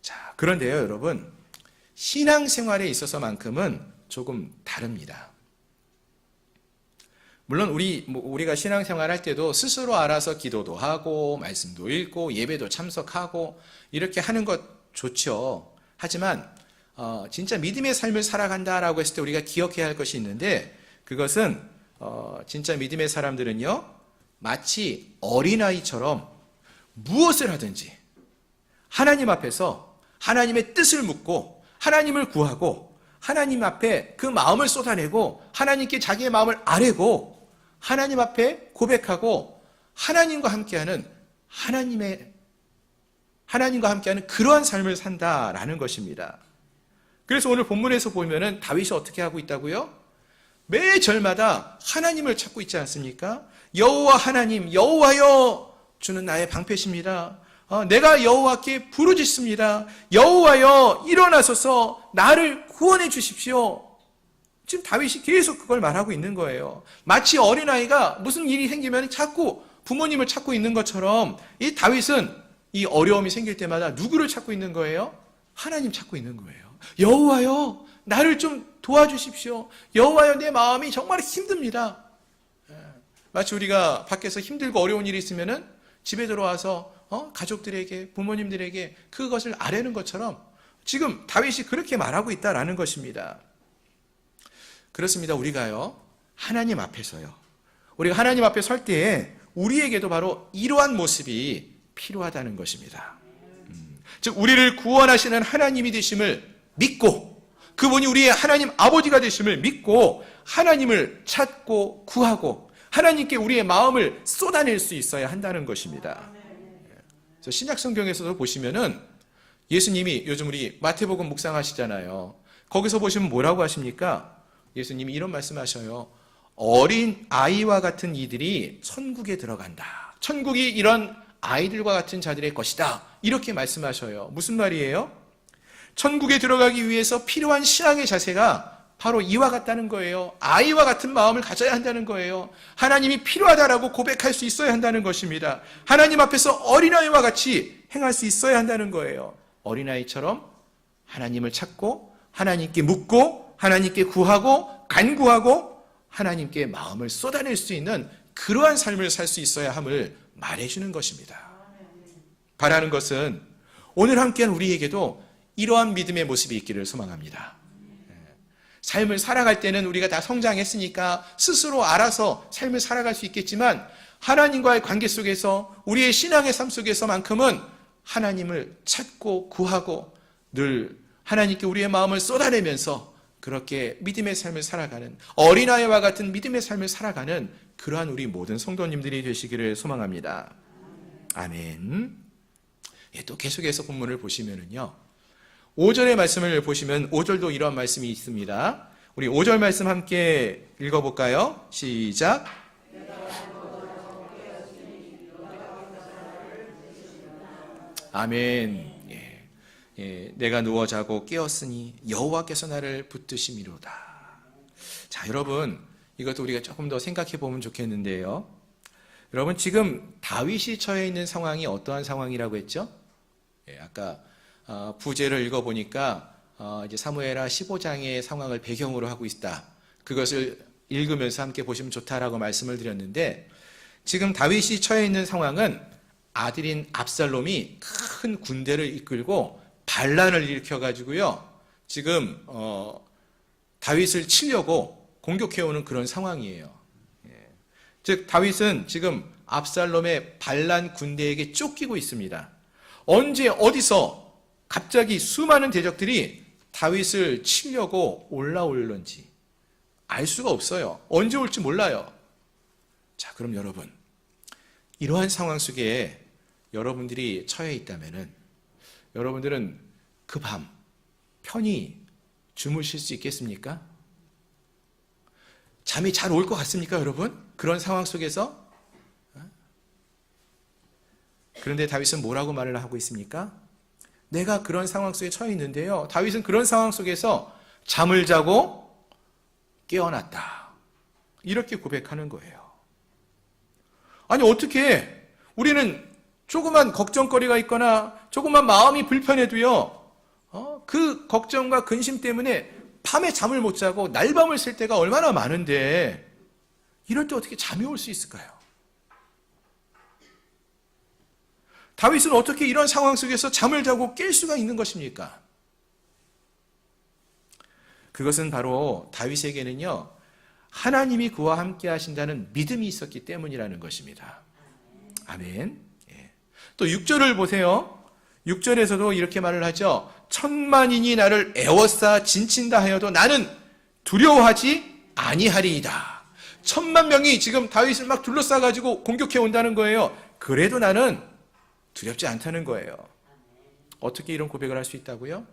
자, 그런데요, 여러분, 신앙생활에 있어서만큼은 조금 다릅니다. 물론 우리가 신앙생활 할 때도 스스로 알아서 기도도 하고 말씀도 읽고 예배도 참석하고 이렇게 하는 것 좋죠. 하지만 진짜 믿음의 삶을 살아간다라고 했을 때 우리가 기억해야 할 것이 있는데, 그것은 진짜 믿음의 사람들은요, 마치 어린아이처럼 무엇을 하든지 하나님 앞에서 하나님의 뜻을 묻고 하나님을 구하고 하나님 앞에 그 마음을 쏟아내고 하나님께 자기의 마음을 아뢰고 하나님 앞에 고백하고 하나님과 함께하는 그러한 삶을 산다라는 것입니다. 그래서 오늘 본문에서 보면은 다윗이 어떻게 하고 있다고요? 매 절마다 하나님을 찾고 있지 않습니까? 여호와 하나님, 여호와여, 주는 나의 방패십니다. 내가 여호와께 부르짖습니다. 여호와여, 일어나소서 나를 구원해 주십시오. 지금 다윗이 계속 그걸 말하고 있는 거예요. 마치 어린아이가 무슨 일이 생기면 자꾸 부모님을 찾고 있는 것처럼 이 다윗은 이 어려움이 생길 때마다 누구를 찾고 있는 거예요? 하나님 찾고 있는 거예요. 여호와여, 나를 좀 도와주십시오. 여호와여, 내 마음이 정말 힘듭니다. 마치 우리가 밖에서 힘들고 어려운 일이 있으면은 집에 들어와서 가족들에게, 부모님들에게 그것을 아뢰는 것처럼 지금 다윗이 그렇게 말하고 있다라는 것입니다. 그렇습니다. 우리가요, 하나님 앞에서요, 우리가 하나님 앞에 설 때에 우리에게도 바로 이러한 모습이 필요하다는 것입니다. 즉 우리를 구원하시는 하나님이 되심을 믿고, 그분이 우리의 하나님 아버지가 되심을 믿고 하나님을 찾고 구하고 하나님께 우리의 마음을 쏟아낼 수 있어야 한다는 것입니다. 그래서 신약 성경에서도 보시면은 예수님이, 요즘 우리 마태복음 묵상하시잖아요. 거기서 보시면 뭐라고 하십니까? 예수님이 이런 말씀하셔요. 어린 아이와 같은 이들이 천국에 들어간다. 천국이 이런 아이들과 같은 자들의 것이다. 이렇게 말씀하셔요. 무슨 말이에요? 천국에 들어가기 위해서 필요한 신앙의 자세가 바로 이와 같다는 거예요. 아이와 같은 마음을 가져야 한다는 거예요. 하나님이 필요하다라고 고백할 수 있어야 한다는 것입니다. 하나님 앞에서 어린아이와 같이 행할 수 있어야 한다는 거예요. 어린아이처럼 하나님을 찾고 하나님께 묻고 하나님께 구하고 간구하고 하나님께 마음을 쏟아낼 수 있는 그러한 삶을 살 수 있어야 함을 말해주는 것입니다. 바라는 것은 오늘 함께한 우리에게도 이러한 믿음의 모습이 있기를 소망합니다. 삶을 살아갈 때는 우리가 다 성장했으니까 스스로 알아서 삶을 살아갈 수 있겠지만, 하나님과의 관계 속에서 우리의 신앙의 삶 속에서만큼은 하나님을 찾고 구하고 늘 하나님께 우리의 마음을 쏟아내면서 그렇게 믿음의 삶을 살아가는, 어린아이와 같은 믿음의 삶을 살아가는 그러한 우리 모든 성도님들이 되시기를 소망합니다. 아멘. 예, 또 계속해서 본문을 보시면은요. 5절의 말씀을 보시면 5절도 이런 말씀이 있습니다. 우리 5절 말씀 함께 읽어볼까요? 시작. 아멘. 내가 누워 자고 깨었으니 여호와께서 나를 붙드심이로다. 자, 여러분, 이것도 우리가 조금 더 생각해 보면 좋겠는데요. 여러분, 지금 다윗이 처해 있는 상황이 어떠한 상황이라고 했죠? 아까 부제를 읽어보니까 이제 사무엘하 15장의 상황을 배경으로 하고 있다. 그것을 읽으면서 함께 보시면 좋다라고 말씀을 드렸는데, 지금 다윗이 처해 있는 상황은 아들인 압살롬이 큰 군대를 이끌고 반란을 일으켜가지고요, 지금 다윗을 치려고 공격해오는 그런 상황이에요. 즉 다윗은 지금 압살롬의 반란 군대에게 쫓기고 있습니다. 언제 어디서 갑자기 수많은 대적들이 다윗을 치려고 올라올는지 알 수가 없어요. 언제 올지 몰라요. 자, 그럼 여러분, 이러한 상황 속에 여러분들이 처해 있다면은 여러분들은 그 밤 편히 주무실 수 있겠습니까? 잠이 잘 올 것 같습니까, 여러분? 그런 상황 속에서? 그런데 다윗은 뭐라고 말을 하고 있습니까? 내가 그런 상황 속에 처해 있는데요, 다윗은 그런 상황 속에서 잠을 자고 깨어났다. 이렇게 고백하는 거예요. 아니, 어떻게 우리는 조그만 걱정거리가 있거나 조그만 마음이 불편해도요, 그 걱정과 근심 때문에 밤에 잠을 못 자고 날밤을 샐 때가 얼마나 많은데 이럴 때 어떻게 잠이 올 수 있을까요? 다윗은 어떻게 이런 상황 속에서 잠을 자고 깰 수가 있는 것입니까? 그것은 바로 다윗에게는요, 하나님이 그와 함께 하신다는 믿음이 있었기 때문이라는 것입니다. 아멘. 또 6절을 보세요. 6절에서도 이렇게 말을 하죠. 천만인이 나를 애워싸 진친다 하여도 나는 두려워하지 아니하리이다. 1000만 명이 지금 다윗을 막 둘러싸가지고 공격해 온다는 거예요. 그래도 나는 두렵지 않다는 거예요. 어떻게 이런 고백을 할 수 있다고요?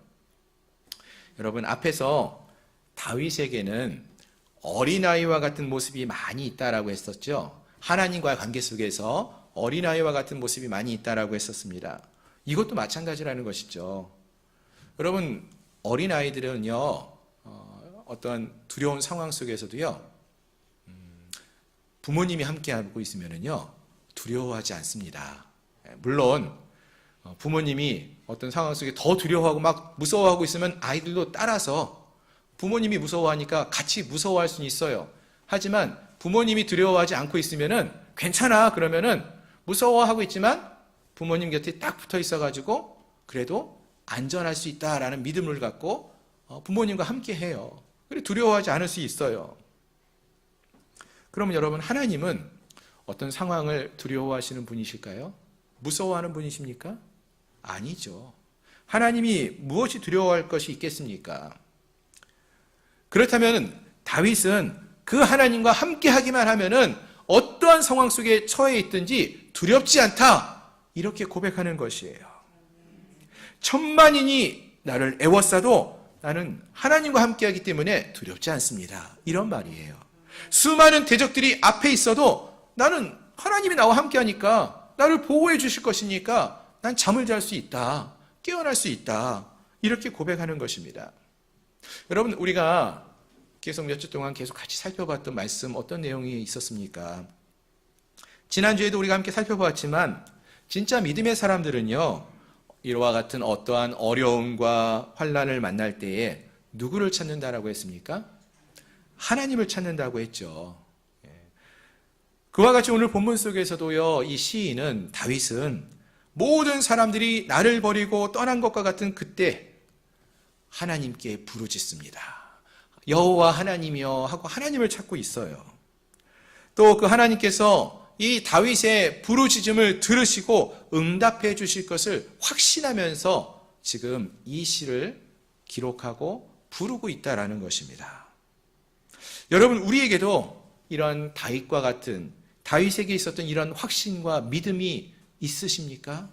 여러분, 앞에서 다윗에게는 어린아이와 같은 모습이 많이 있다라고 했었죠. 하나님과의 관계 속에서 어린아이와 같은 모습이 많이 있다라고 했었습니다. 이것도 마찬가지라는 것이죠. 여러분, 어린아이들은요, 어떤 두려운 상황 속에서도요, 부모님이 함께하고 있으면은요, 두려워하지 않습니다. 물론 부모님이 어떤 상황 속에 더 두려워하고 막 무서워하고 있으면 아이들도 따라서 부모님이 무서워하니까 같이 무서워할 수는 있어요. 하지만 부모님이 두려워하지 않고 있으면은 괜찮아, 그러면은 무서워하고 있지만 부모님 곁에 딱 붙어 있어가지고 그래도 안전할 수 있다라는 믿음을 갖고 부모님과 함께 해요. 그래, 두려워하지 않을 수 있어요. 그러면 여러분, 하나님은 어떤 상황을 두려워하시는 분이실까요? 무서워하는 분이십니까? 아니죠. 하나님이 무엇이 두려워할 것이 있겠습니까? 그렇다면 다윗은 그 하나님과 함께 하기만 하면은 어떠한 상황 속에 처해 있든지 두렵지 않다, 이렇게 고백하는 것이에요. 천만인이 나를 애워싸도 나는 하나님과 함께 하기 때문에 두렵지 않습니다. 이런 말이에요. 수많은 대적들이 앞에 있어도 나는 하나님이 나와 함께 하니까 나를 보호해 주실 것이니까 난 잠을 잘 수 있다, 깨어날 수 있다, 이렇게 고백하는 것입니다. 여러분, 우리가 계속 몇 주 동안 계속 같이 살펴봤던 말씀, 어떤 내용이 있었습니까? 지난주에도 우리가 함께 살펴보았지만 진짜 믿음의 사람들은요, 이와 같은 어떠한 어려움과 환난을 만날 때에 누구를 찾는다라고 했습니까? 하나님을 찾는다고 했죠. 그와 같이 오늘 본문 속에서도요, 이 시인은, 다윗은 모든 사람들이 나를 버리고 떠난 것과 같은 그때 하나님께 부르짖습니다. 여호와 하나님이여 하고 하나님을 찾고 있어요. 또 그 하나님께서 이 다윗의 부르짖음을 들으시고 응답해 주실 것을 확신하면서 지금 이 시를 기록하고 부르고 있다라는 것입니다. 여러분, 우리에게도 이런 다윗과 같은, 다윗에게 있었던 이런 확신과 믿음이 있으십니까?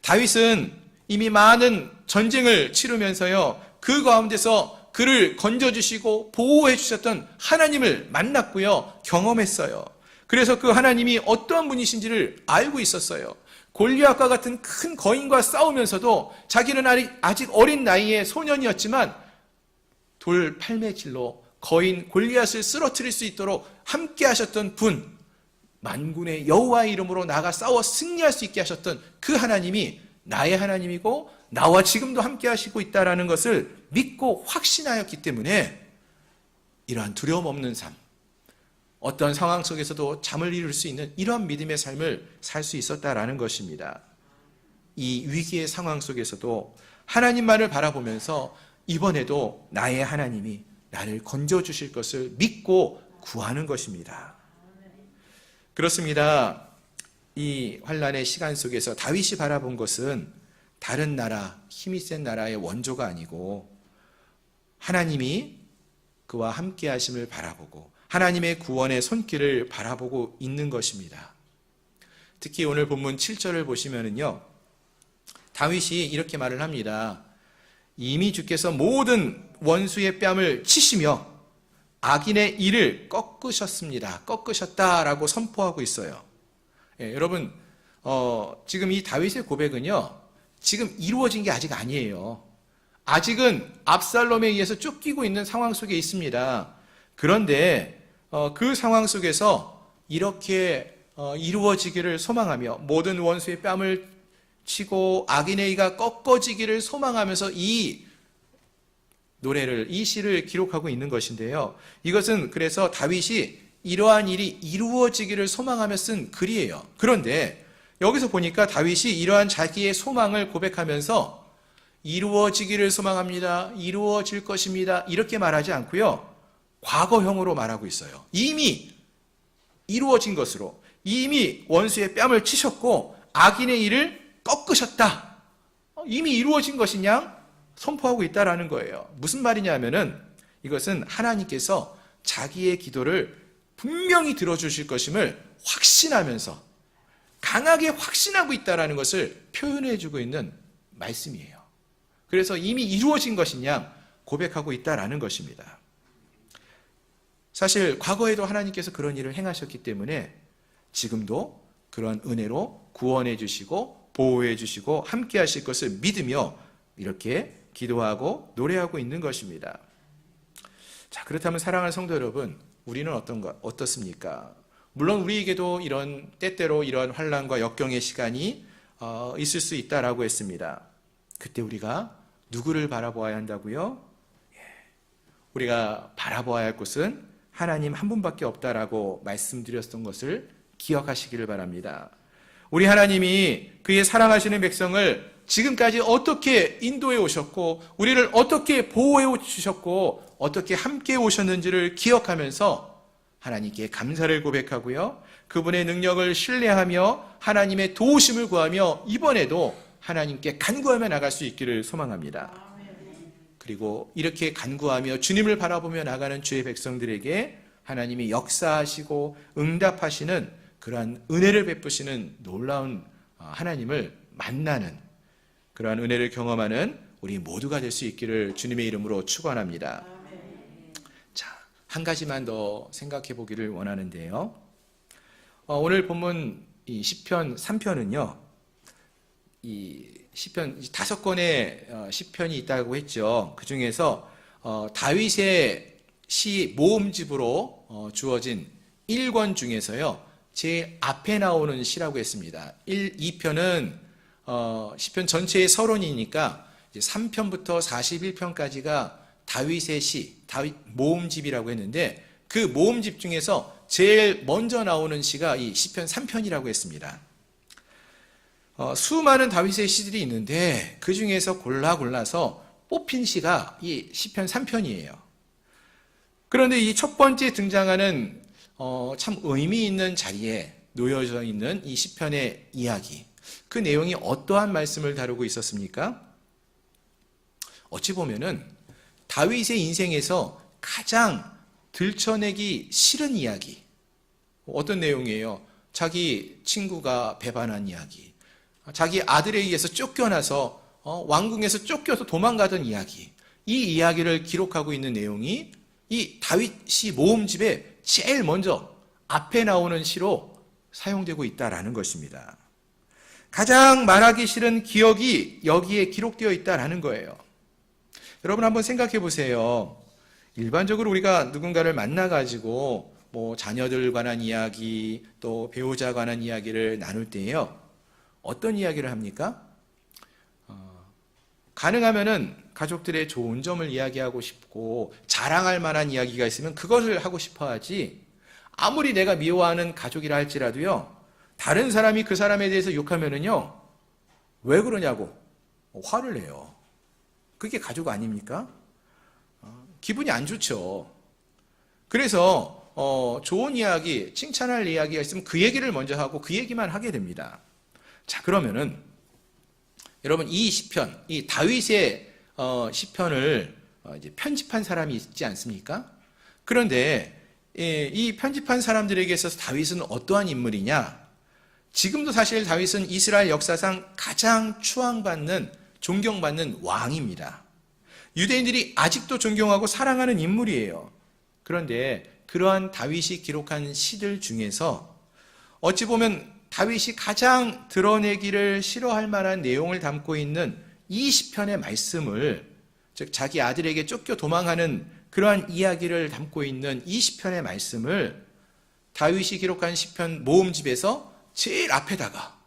다윗은 이미 많은 전쟁을 치르면서요, 그 가운데서 그를 건져주시고 보호해 주셨던 하나님을 만났고요, 경험했어요. 그래서 그 하나님이 어떠한 분이신지를 알고 있었어요. 골리앗과 같은 큰 거인과 싸우면서도 자기는 아직 어린 나이의 소년이었지만 돌 팔매질로 거인 골리앗을 쓰러뜨릴 수 있도록 함께 하셨던 분, 만군의 여호와의 이름으로 나가 싸워 승리할 수 있게 하셨던 그 하나님이 나의 하나님이고 나와 지금도 함께 하시고 있다는 것을 믿고 확신하였기 때문에 이러한 두려움 없는 삶, 어떤 상황 속에서도 잠을 이룰 수 있는 이러한 믿음의 삶을 살 수 있었다라는 것입니다. 이 위기의 상황 속에서도 하나님만을 바라보면서 이번에도 나의 하나님이 나를 건져주실 것을 믿고 구하는 것입니다. 그렇습니다. 이 환난의 시간 속에서 다윗이 바라본 것은 다른 나라, 힘이 센 나라의 원조가 아니고 하나님이 그와 함께 하심을 바라보고 하나님의 구원의 손길을 바라보고 있는 것입니다. 특히 오늘 본문 7절을 보시면은요, 다윗이 이렇게 말을 합니다. 이미 주께서 모든 원수의 뺨을 치시며 악인의 일을 꺾으셨다라고 선포하고 있어요. 여러분, 지금 이 다윗의 고백은요, 지금 이루어진 게 아직 아니에요. 아직은 압살롬에 의해서 쫓기고 있는 상황 속에 있습니다. 그런데 그 상황 속에서 이렇게 이루어지기를 소망하며 모든 원수의 뺨을 치고 악인의 이가 꺾어지기를 소망하면서 이 노래를, 이 시를 기록하고 있는 것인데요. 이것은 그래서 다윗이 이러한 일이 이루어지기를 소망하며 쓴 글이에요. 그런데 여기서 보니까 다윗이 이러한 자기의 소망을 고백하면서 이루어지기를 소망합니다, 이루어질 것입니다, 이렇게 말하지 않고요, 과거형으로 말하고 있어요. 이미 이루어진 것으로, 이미 원수의 뺨을 치셨고 악인의 일을 꺾으셨다, 이미 이루어진 것이냐 선포하고 있다라는 거예요. 무슨 말이냐면은 이것은 하나님께서 자기의 기도를 분명히 들어주실 것임을 확신하면서 강하게 확신하고 있다라는 것을 표현해주고 있는 말씀이에요. 그래서 이미 이루어진 것이냐 고백하고 있다라는 것입니다. 사실 과거에도 하나님께서 그런 일을 행하셨기 때문에 지금도 그런 은혜로 구원해 주시고 보호해 주시고 함께 하실 것을 믿으며 이렇게 기도하고 노래하고 있는 것입니다. 자, 그렇다면 사랑하는 성도 여러분, 우리는 어떻습니까? 물론 우리에게도 이런 때때로 이런 환난과 역경의 시간이 있을 수 있다라고 했습니다. 그때 우리가 누구를 바라보아야 한다고요? 우리가 바라보아야 할 곳은 하나님 한 분밖에 없다라고 말씀드렸던 것을 기억하시기를 바랍니다. 우리 하나님이 그의 사랑하시는 백성을 지금까지 어떻게 인도해 오셨고 우리를 어떻게 보호해 주셨고 어떻게 함께 오셨는지를 기억하면서 하나님께 감사를 고백하고요, 그분의 능력을 신뢰하며 하나님의 도우심을 구하며 이번에도 하나님께 간구하며 나갈 수 있기를 소망합니다. 그리고 이렇게 간구하며 주님을 바라보며 나가는 주의 백성들에게 하나님이 역사하시고 응답하시는 그러한 은혜를 베푸시는 놀라운 하나님을 만나는 그러한 은혜를 경험하는 우리 모두가 될 수 있기를 주님의 이름으로 축원합니다. 자, 한 가지만 더 생각해 보기를 원하는데요. 오늘 본문 이 시편 3편은요. 이 시편 5권의 시편이 있다고 했죠. 그 중에서 다윗의 시 모음집으로 주어진 1권 중에서요, 제일 앞에 나오는 시라고 했습니다. 2편은 시편 전체의 서론이니까 3편부터 41편까지가 다윗의 시, 다윗 모음집이라고 했는데 그 모음집 중에서 제일 먼저 나오는 시가 이 시편 3편이라고 했습니다. 수많은 다윗의 시들이 있는데 그 중에서 골라서 뽑힌 시가 이 시편 3편이에요. 그런데 이 첫 번째 등장하는 참 의미 있는 자리에 놓여져 있는 이 시편의 이야기, 그 내용이 어떠한 말씀을 다루고 있었습니까? 어찌 보면은 다윗의 인생에서 가장 들춰내기 싫은 이야기, 어떤 내용이에요? 자기 친구가 배반한 이야기, 자기 아들에 의해서 쫓겨나서 왕궁에서 쫓겨서 도망가던 이야기, 이 이야기를 기록하고 있는 내용이 이 다윗이 모음집에 제일 먼저 앞에 나오는 시로 사용되고 있다라는 것입니다. 가장 말하기 싫은 기억이 여기에 기록되어 있다라는 거예요. 여러분 한번 생각해 보세요. 일반적으로 우리가 누군가를 만나가지고 뭐 자녀들 관한 이야기, 또 배우자 관한 이야기를 나눌 때요, 어떤 이야기를 합니까? 가능하면은 가족들의 좋은 점을 이야기하고 싶고 자랑할 만한 이야기가 있으면 그것을 하고 싶어 하지, 아무리 내가 미워하는 가족이라 할지라도요, 다른 사람이 그 사람에 대해서 욕하면은요, 왜 그러냐고 화를 내요. 그게 가족 아닙니까? 기분이 안 좋죠. 그래서 좋은 이야기, 칭찬할 이야기가 있으면 그 얘기를 먼저 하고 그 얘기만 하게 됩니다. 자, 그러면은 여러분 이 시편, 이 다윗의 시편을 이제 편집한 사람이 있지 않습니까? 그런데 이 편집한 사람들에게 있어서 다윗은 어떠한 인물이냐? 지금도 사실 다윗은 이스라엘 역사상 가장 추앙받는, 존경받는 왕입니다. 유대인들이 아직도 존경하고 사랑하는 인물이에요. 그런데 그러한 다윗이 기록한 시들 중에서 어찌 보면 다윗이 가장 드러내기를 싫어할 만한 내용을 담고 있는 이 시편의 말씀을, 즉 자기 아들에게 쫓겨 도망하는 그러한 이야기를 담고 있는 이 시편의 말씀을 다윗이 기록한 시편 모음집에서 제일 앞에다가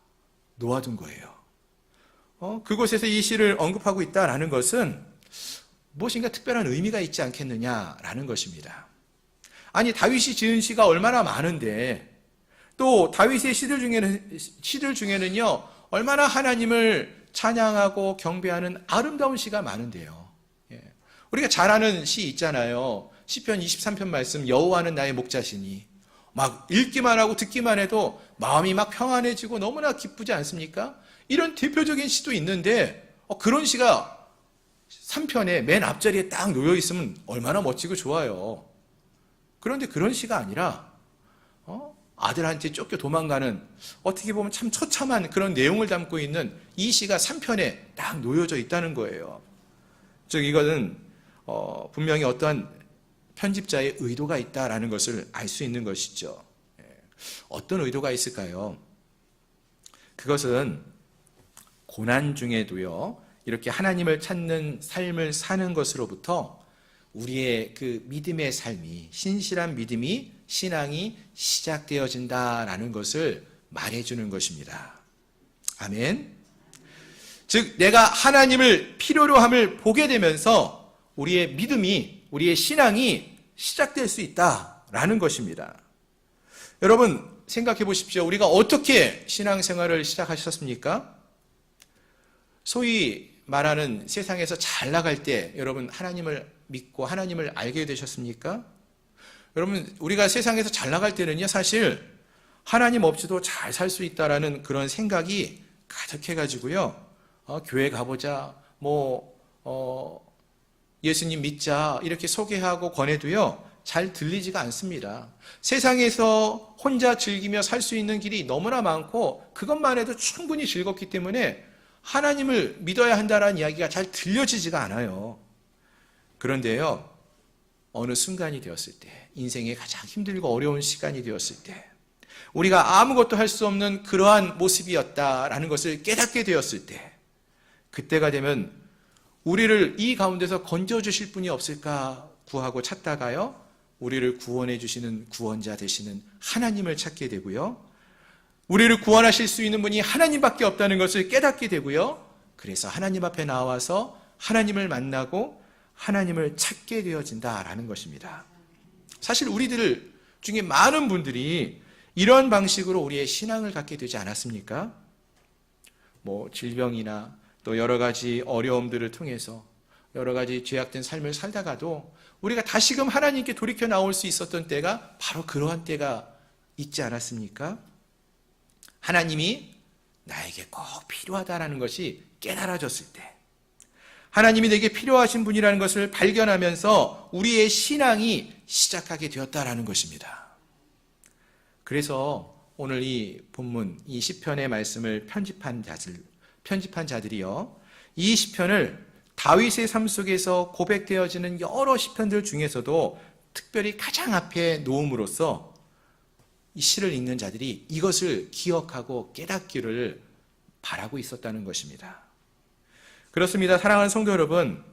놓아둔 거예요. 그곳에서 이 시를 언급하고 있다라는 것은 무엇인가 특별한 의미가 있지 않겠느냐라는 것입니다. 아니, 다윗이 지은 시가 얼마나 많은데, 또 다윗의 시들 중에는요, 얼마나 하나님을 찬양하고 경배하는 아름다운 시가 많은데요. 우리가 잘 아는 시 있잖아요. 시편 23편 말씀, 여호와는 나의 목자시니. 막 읽기만 하고 듣기만 해도 마음이 막 평안해지고 너무나 기쁘지 않습니까? 이런 대표적인 시도 있는데 그런 시가 3편에 맨 앞자리에 딱 놓여 있으면 얼마나 멋지고 좋아요. 그런데 그런 시가 아니라 아들한테 쫓겨 도망가는, 어떻게 보면 참 처참한 그런 내용을 담고 있는 이 시가 3편에 딱 놓여져 있다는 거예요. 즉 이거는 분명히 어떠한 편집자의 의도가 있다라는 것을 알 수 있는 것이죠. 어떤 의도가 있을까요? 그것은 고난 중에도요, 이렇게 하나님을 찾는 삶을 사는 것으로부터 우리의 그 믿음의 삶이, 신실한 믿음이, 신앙이 시작되어진다라는 것을 말해주는 것입니다. 아멘. 즉 내가 하나님을 필요로 함을 보게 되면서 우리의 믿음이, 우리의 신앙이 시작될 수 있다라는 것입니다. 여러분 생각해 보십시오. 우리가 어떻게 신앙생활을 시작하셨습니까? 소위 말하는 세상에서 잘 나갈 때 여러분 하나님을 믿고 하나님을 알게 되셨습니까? 여러분 우리가 세상에서 잘 나갈 때는요, 사실 하나님 없이도 잘 살 수 있다라는 그런 생각이 가득해가지고요, 교회 가보자, 예수님 믿자 이렇게 소개하고 권해도요, 잘 들리지가 않습니다. 세상에서 혼자 즐기며 살 수 있는 길이 너무나 많고 그것만 해도 충분히 즐겁기 때문에 하나님을 믿어야 한다는 이야기가 잘 들려지지가 않아요. 그런데요, 어느 순간이 되었을 때, 인생의 가장 힘들고 어려운 시간이 되었을 때, 우리가 아무것도 할 수 없는 그러한 모습이었다라는 것을 깨닫게 되었을 때, 그때가 되면 우리를 이 가운데서 건져주실 분이 없을까 구하고 찾다가요, 우리를 구원해 주시는 구원자 되시는 하나님을 찾게 되고요, 우리를 구원하실 수 있는 분이 하나님밖에 없다는 것을 깨닫게 되고요, 그래서 하나님 앞에 나와서 하나님을 만나고 하나님을 찾게 되어진다라는 것입니다. 사실 우리들 중에 많은 분들이 이런 방식으로 우리의 신앙을 갖게 되지 않았습니까? 질병이나 또 여러 가지 어려움들을 통해서 여러 가지 죄악된 삶을 살다가도 우리가 다시금 하나님께 돌이켜 나올 수 있었던 때가 바로 그러한 때가 있지 않았습니까? 하나님이 나에게 꼭 필요하다라는 것이 깨달아졌을 때, 하나님이 내게 필요하신 분이라는 것을 발견하면서 우리의 신앙이 시작하게 되었다라는 것입니다. 그래서 오늘 이 본문, 이 시편의 말씀을 편집한 자들이요, 이 시편을 다윗의 삶 속에서 고백되어지는 여러 시편들 중에서도 특별히 가장 앞에 놓음으로써 이 시를 읽는 자들이 이것을 기억하고 깨닫기를 바라고 있었다는 것입니다. 그렇습니다. 사랑하는 성도 여러분,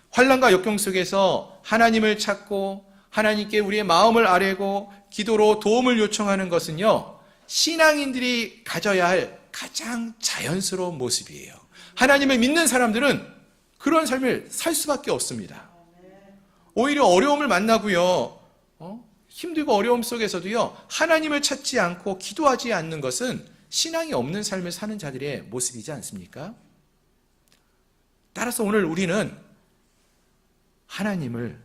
환난과 역경 속에서 하나님을 찾고 하나님께 우리의 마음을 아뢰고 기도로 도움을 요청하는 것은요, 신앙인들이 가져야 할 가장 자연스러운 모습이에요. 하나님을 믿는 사람들은 그런 삶을 살 수밖에 없습니다. 오히려 어려움을 만나고요, 힘들고 어려움 속에서도요, 하나님을 찾지 않고 기도하지 않는 것은 신앙이 없는 삶을 사는 자들의 모습이지 않습니까? 따라서 오늘 우리는 하나님을,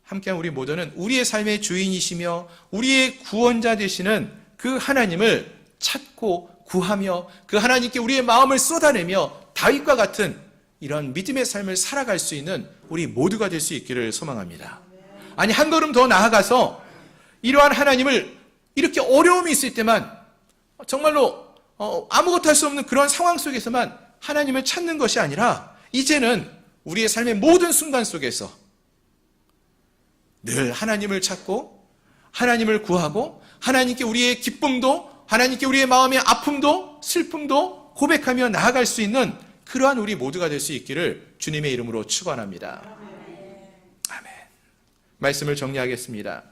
함께한 우리 모두는 우리의 삶의 주인이시며 우리의 구원자 되시는 그 하나님을 찾고 구하며 그 하나님께 우리의 마음을 쏟아내며 다윗과 같은 이런 믿음의 삶을 살아갈 수 있는 우리 모두가 될 수 있기를 소망합니다. 아니, 한 걸음 더 나아가서 이러한 하나님을 이렇게 어려움이 있을 때만, 정말로 아무것도 할 수 없는 그런 상황 속에서만 하나님을 찾는 것이 아니라 이제는 우리의 삶의 모든 순간 속에서 늘 하나님을 찾고 하나님을 구하고 하나님께 우리의 기쁨도, 하나님께 우리의 마음의 아픔도 슬픔도 고백하며 나아갈 수 있는 그러한 우리 모두가 될 수 있기를 주님의 이름으로 축원합니다. 아멘. 말씀을 정리하겠습니다.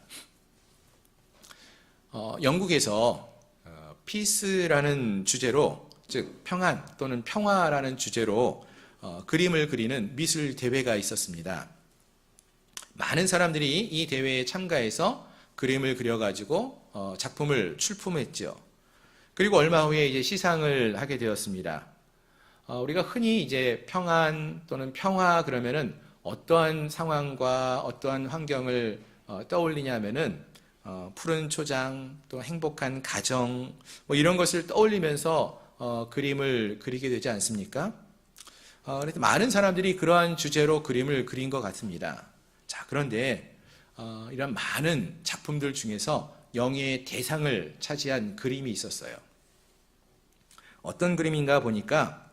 영국에서 피스라는 주제로, 즉 평안 또는 평화라는 주제로 그림을 그리는 미술 대회가 있었습니다. 많은 사람들이 이 대회에 참가해서 그림을 그려가지고 작품을 출품했죠. 그리고 얼마 후에 이제 시상을 하게 되었습니다. 우리가 흔히 이제 평안 또는 평화 그러면은 어떠한 상황과 어떠한 환경을 떠올리냐면은 푸른 초장, 또 행복한 가정, 뭐 이런 것을 떠올리면서 그림을 그리게 되지 않습니까? 그래서 많은 사람들이 그러한 주제로 그림을 그린 것 같습니다. 자, 그런데 이런 많은 작품들 중에서 영예의 대상을 차지한 그림이 있었어요. 어떤 그림인가 보니까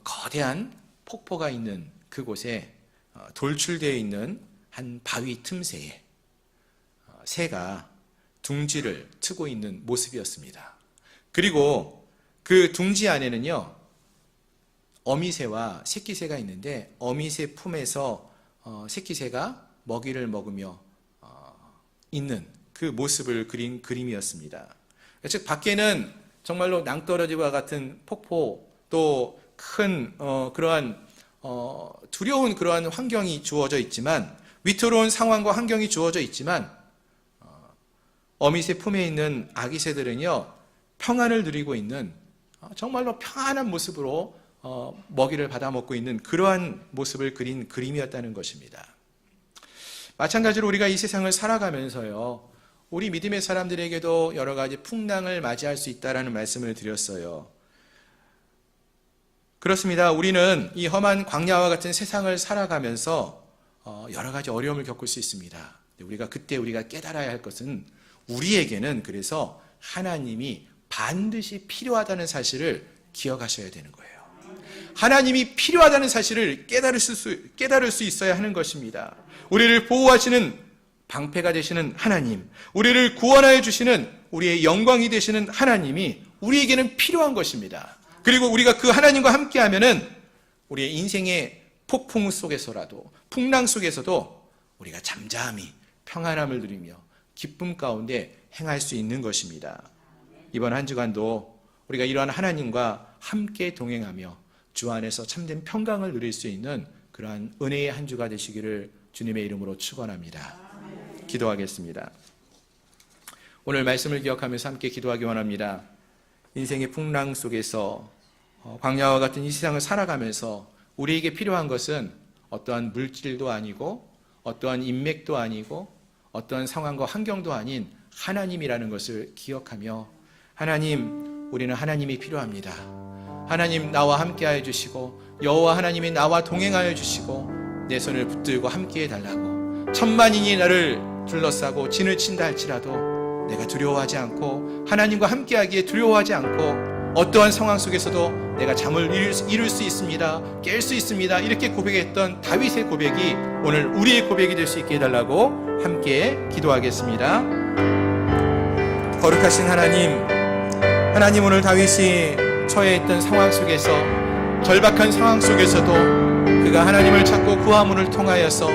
거대한 폭포가 있는 그곳에 돌출되어 있는 한 바위 틈새에 새가 둥지를 트고 있는 모습이었습니다. 그리고 그 둥지 안에는요, 어미새와 새끼새가 있는데 어미새 품에서 새끼새가 먹이를 먹으며 있는 그 모습을 그린 그림이었습니다. 즉 밖에는 정말로 낭떠러지와 같은 폭포, 또 큰 그러한 두려운 그러한 환경이 주어져 있지만, 위태로운 상황과 환경이 주어져 있지만 어미새 품에 있는 아기새들은요, 평안을 누리고 있는 정말로 평안한 모습으로 먹이를 받아 먹고 있는 그러한 모습을 그린 그림이었다는 것입니다. 마찬가지로 우리가 이 세상을 살아가면서요, 우리 믿음의 사람들에게도 여러 가지 풍랑을 맞이할 수 있다라는 말씀을 드렸어요. 그렇습니다. 우리는 이 험한 광야와 같은 세상을 살아가면서 여러 가지 어려움을 겪을 수 있습니다. 그때 우리가 깨달아야 할 것은, 우리에게는 그래서 하나님이 반드시 필요하다는 사실을 기억하셔야 되는 거예요. 하나님이 필요하다는 사실을 깨달을 수 있어야 하는 것입니다. 우리를 보호하시는 방패가 되시는 하나님, 우리를 구원하여 주시는 우리의 영광이 되시는 하나님이 우리에게는 필요한 것입니다. 그리고 우리가 그 하나님과 함께하면은 우리의 인생의 폭풍 속에서라도, 풍랑 속에서도 우리가 잠잠히 평안함을 누리며 기쁨 가운데 행할 수 있는 것입니다. 이번 한 주간도 우리가 이러한 하나님과 함께 동행하며 주 안에서 참된 평강을 누릴 수 있는 그러한 은혜의 한 주가 되시기를 주님의 이름으로 축원합니다. 기도하겠습니다. 오늘 말씀을 기억하면서 함께 기도하기 원합니다. 인생의 풍랑 속에서 광야와 같은 이 세상을 살아가면서 우리에게 필요한 것은 어떠한 물질도 아니고 어떠한 인맥도 아니고 어떠한 상황과 환경도 아닌 하나님이라는 것을 기억하며, 하나님, 우리는 하나님이 필요합니다. 하나님 나와 함께하여 주시고 여호와 하나님이 나와 동행하여 주시고 내 손을 붙들고 함께해 달라고, 천만인이 나를 둘러싸고 진을 친다 할지라도 내가 두려워하지 않고 하나님과 함께하기에 두려워하지 않고 어떠한 상황 속에서도 내가 잠을 이룰 수 있습니다. 깰 수 있습니다. 이렇게 고백했던 다윗의 고백이 오늘 우리의 고백이 될 수 있게 해달라고 함께 기도하겠습니다. 거룩하신 하나님 오늘 다윗이 처해있던 상황 속에서 절박한 상황 속에서도 그가 하나님을 찾고 구하문을 통하여서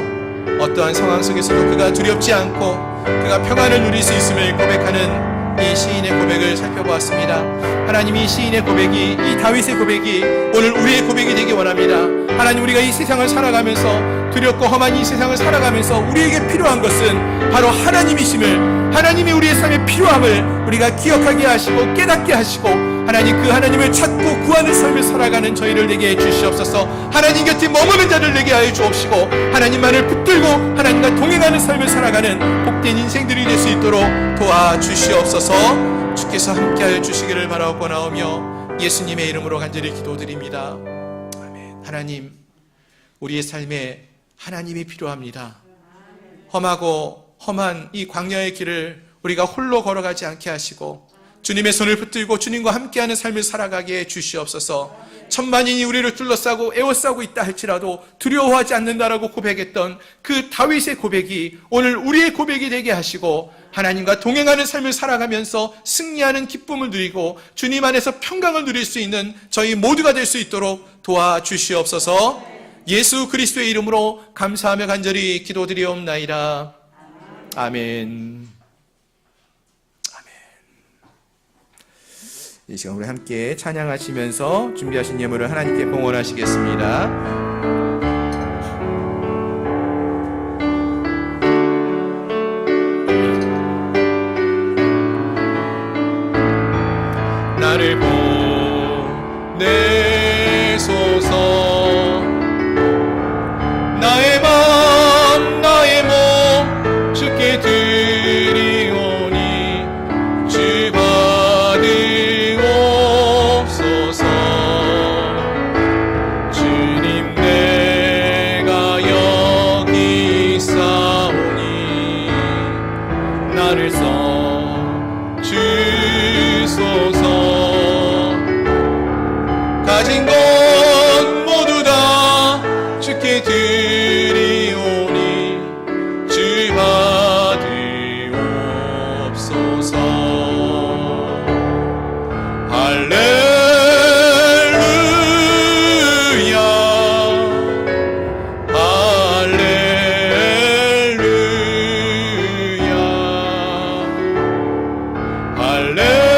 어떠한 상황 속에서도 그가 두렵지 않고 그가 평안을 누릴 수 있음을 고백하는 이 시인의 고백을 살펴보았습니다. 하나님, 이 시인의 고백이, 이 다윗의 고백이 오늘 우리의 고백이 되기 원합니다. 하나님, 우리가 이 세상을 살아가면서 두렵고 험한 이 세상을 살아가면서 우리에게 필요한 것은 바로 하나님이심을, 하나님이 우리의 삶에 필요함을 우리가 기억하게 하시고 깨닫게 하시고 하나님, 그 하나님을 찾고 구하는 삶을 살아가는 저희를 되게 해 주시옵소서. 하나님 곁에 머무는 자를 되게 하여 주옵시고 하나님만을 붙들고 하나님과 동행하는 삶을 살아가는 복된 인생들이 될 수 있도록 도와주시옵소서. 주께서 함께하여 주시기를 바라옵나오며 예수님의 이름으로 간절히 기도드립니다. 아멘. 하나님, 우리의 삶에 하나님이 필요합니다. 험하고 험한 이 광야의 길을 우리가 홀로 걸어가지 않게 하시고 주님의 손을 붙들고 주님과 함께하는 삶을 살아가게 해 주시옵소서. 천만인이 우리를 둘러싸고 에워싸고 있다 할지라도 두려워하지 않는다라고 고백했던 그 다윗의 고백이 오늘 우리의 고백이 되게 하시고 하나님과 동행하는 삶을 살아가면서 승리하는 기쁨을 누리고 주님 안에서 평강을 누릴 수 있는 저희 모두가 될 수 있도록 도와주시옵소서. 예수 그리스도의 이름으로 감사하며 간절히 기도드리옵나이다. 아멘. 이 시간 우리 함께 찬양하시면서 준비하신 예물을 하나님께 봉헌하시겠습니다. 나를 보내소서. 나의 맘 나의 몸 주께 드리오니 주 받으옵소서. 주님 내가 여기 있사오니 나를 써 주소서. 가진 것 모두 다 주께 드리오니 주 받으옵소서. 할렐루야 할렐루야 할렐루야.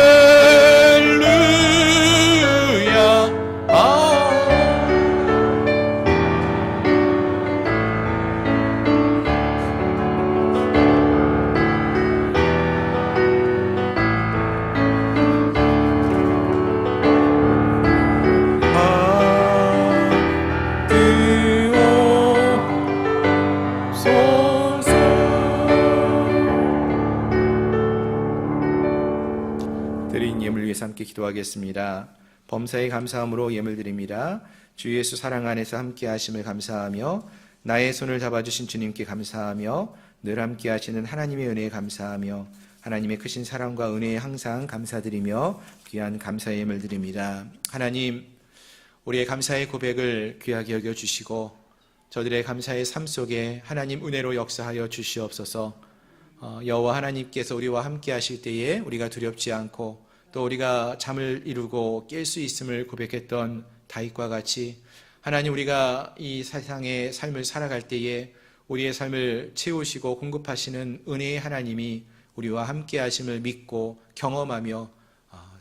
드린 예물 위해서 함께 기도하겠습니다. 범사에 감사함으로 예물 드립니다. 주 예수 사랑 안에서 함께 하심을 감사하며 나의 손을 잡아주신 주님께 감사하며 늘 함께 하시는 하나님의 은혜에 감사하며 하나님의 크신 사랑과 은혜에 항상 감사드리며 귀한 감사의 예물 드립니다. 하나님, 우리의 감사의 고백을 귀하게 여겨주시고 저들의 감사의 삶 속에 하나님 은혜로 역사하여 주시옵소서. 여호와 하나님께서 우리와 함께 하실 때에 우리가 두렵지 않고 또 우리가 잠을 이루고 깰 수 있음을 고백했던 다윗과 같이 하나님, 우리가 이 세상의 삶을 살아갈 때에 우리의 삶을 채우시고 공급하시는 은혜의 하나님이 우리와 함께 하심을 믿고 경험하며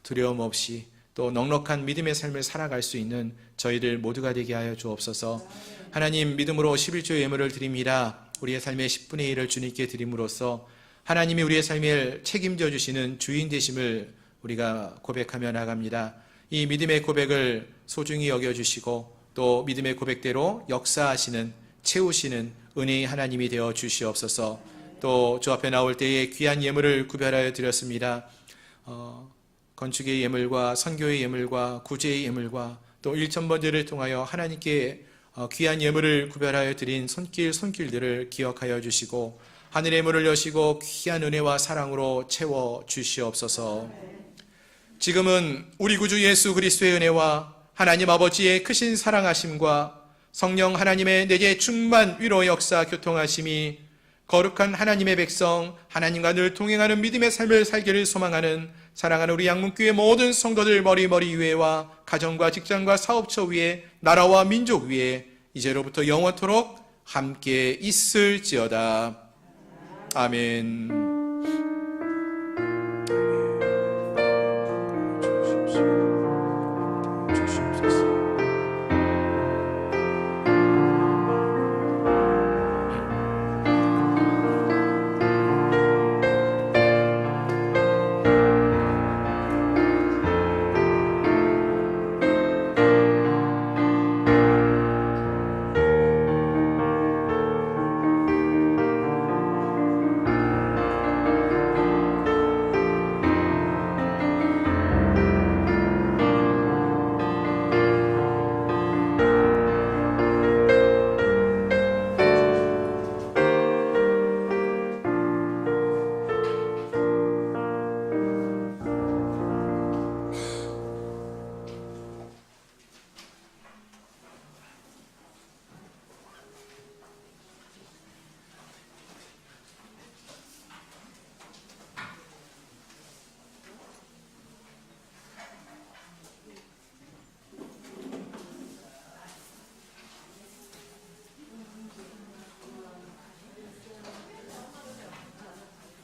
두려움 없이 또 넉넉한 믿음의 삶을 살아갈 수 있는 저희들 모두가 되게 하여 주옵소서. 하나님, 믿음으로 11조 예물을 드립니다. 우리의 삶의 10분의 1을 주님께 드림으로써 하나님이 우리의 삶을 책임져 주시는 주인 되심을 우리가 고백하며 나갑니다. 이 믿음의 고백을 소중히 여겨주시고 또 믿음의 고백대로 역사하시는, 채우시는 은혜의 하나님이 되어 주시옵소서. 또 주 앞에 나올 때에 귀한 예물을 구별하여 드렸습니다. 건축의 예물과 선교의 예물과 구제의 예물과 또 일천번제를 통하여 하나님께 귀한 예물을 구별하여 드린 손길들을 기억하여 주시고 하늘의 문을 여시고 귀한 은혜와 사랑으로 채워 주시옵소서. 지금은 우리 구주 예수 그리스도의 은혜와 하나님 아버지의 크신 사랑하심과 성령 하나님의 내게 충만 위로 역사 교통하심이 거룩한 하나님의 백성, 하나님과 늘 동행하는 믿음의 삶을 살기를 소망하는 사랑하는 우리 양문교회 모든 성도들 머리 위에와 가정과 직장과 사업처 위에, 나라와 민족 위에 이제로부터 영원토록 함께 있을지어다. 아멘.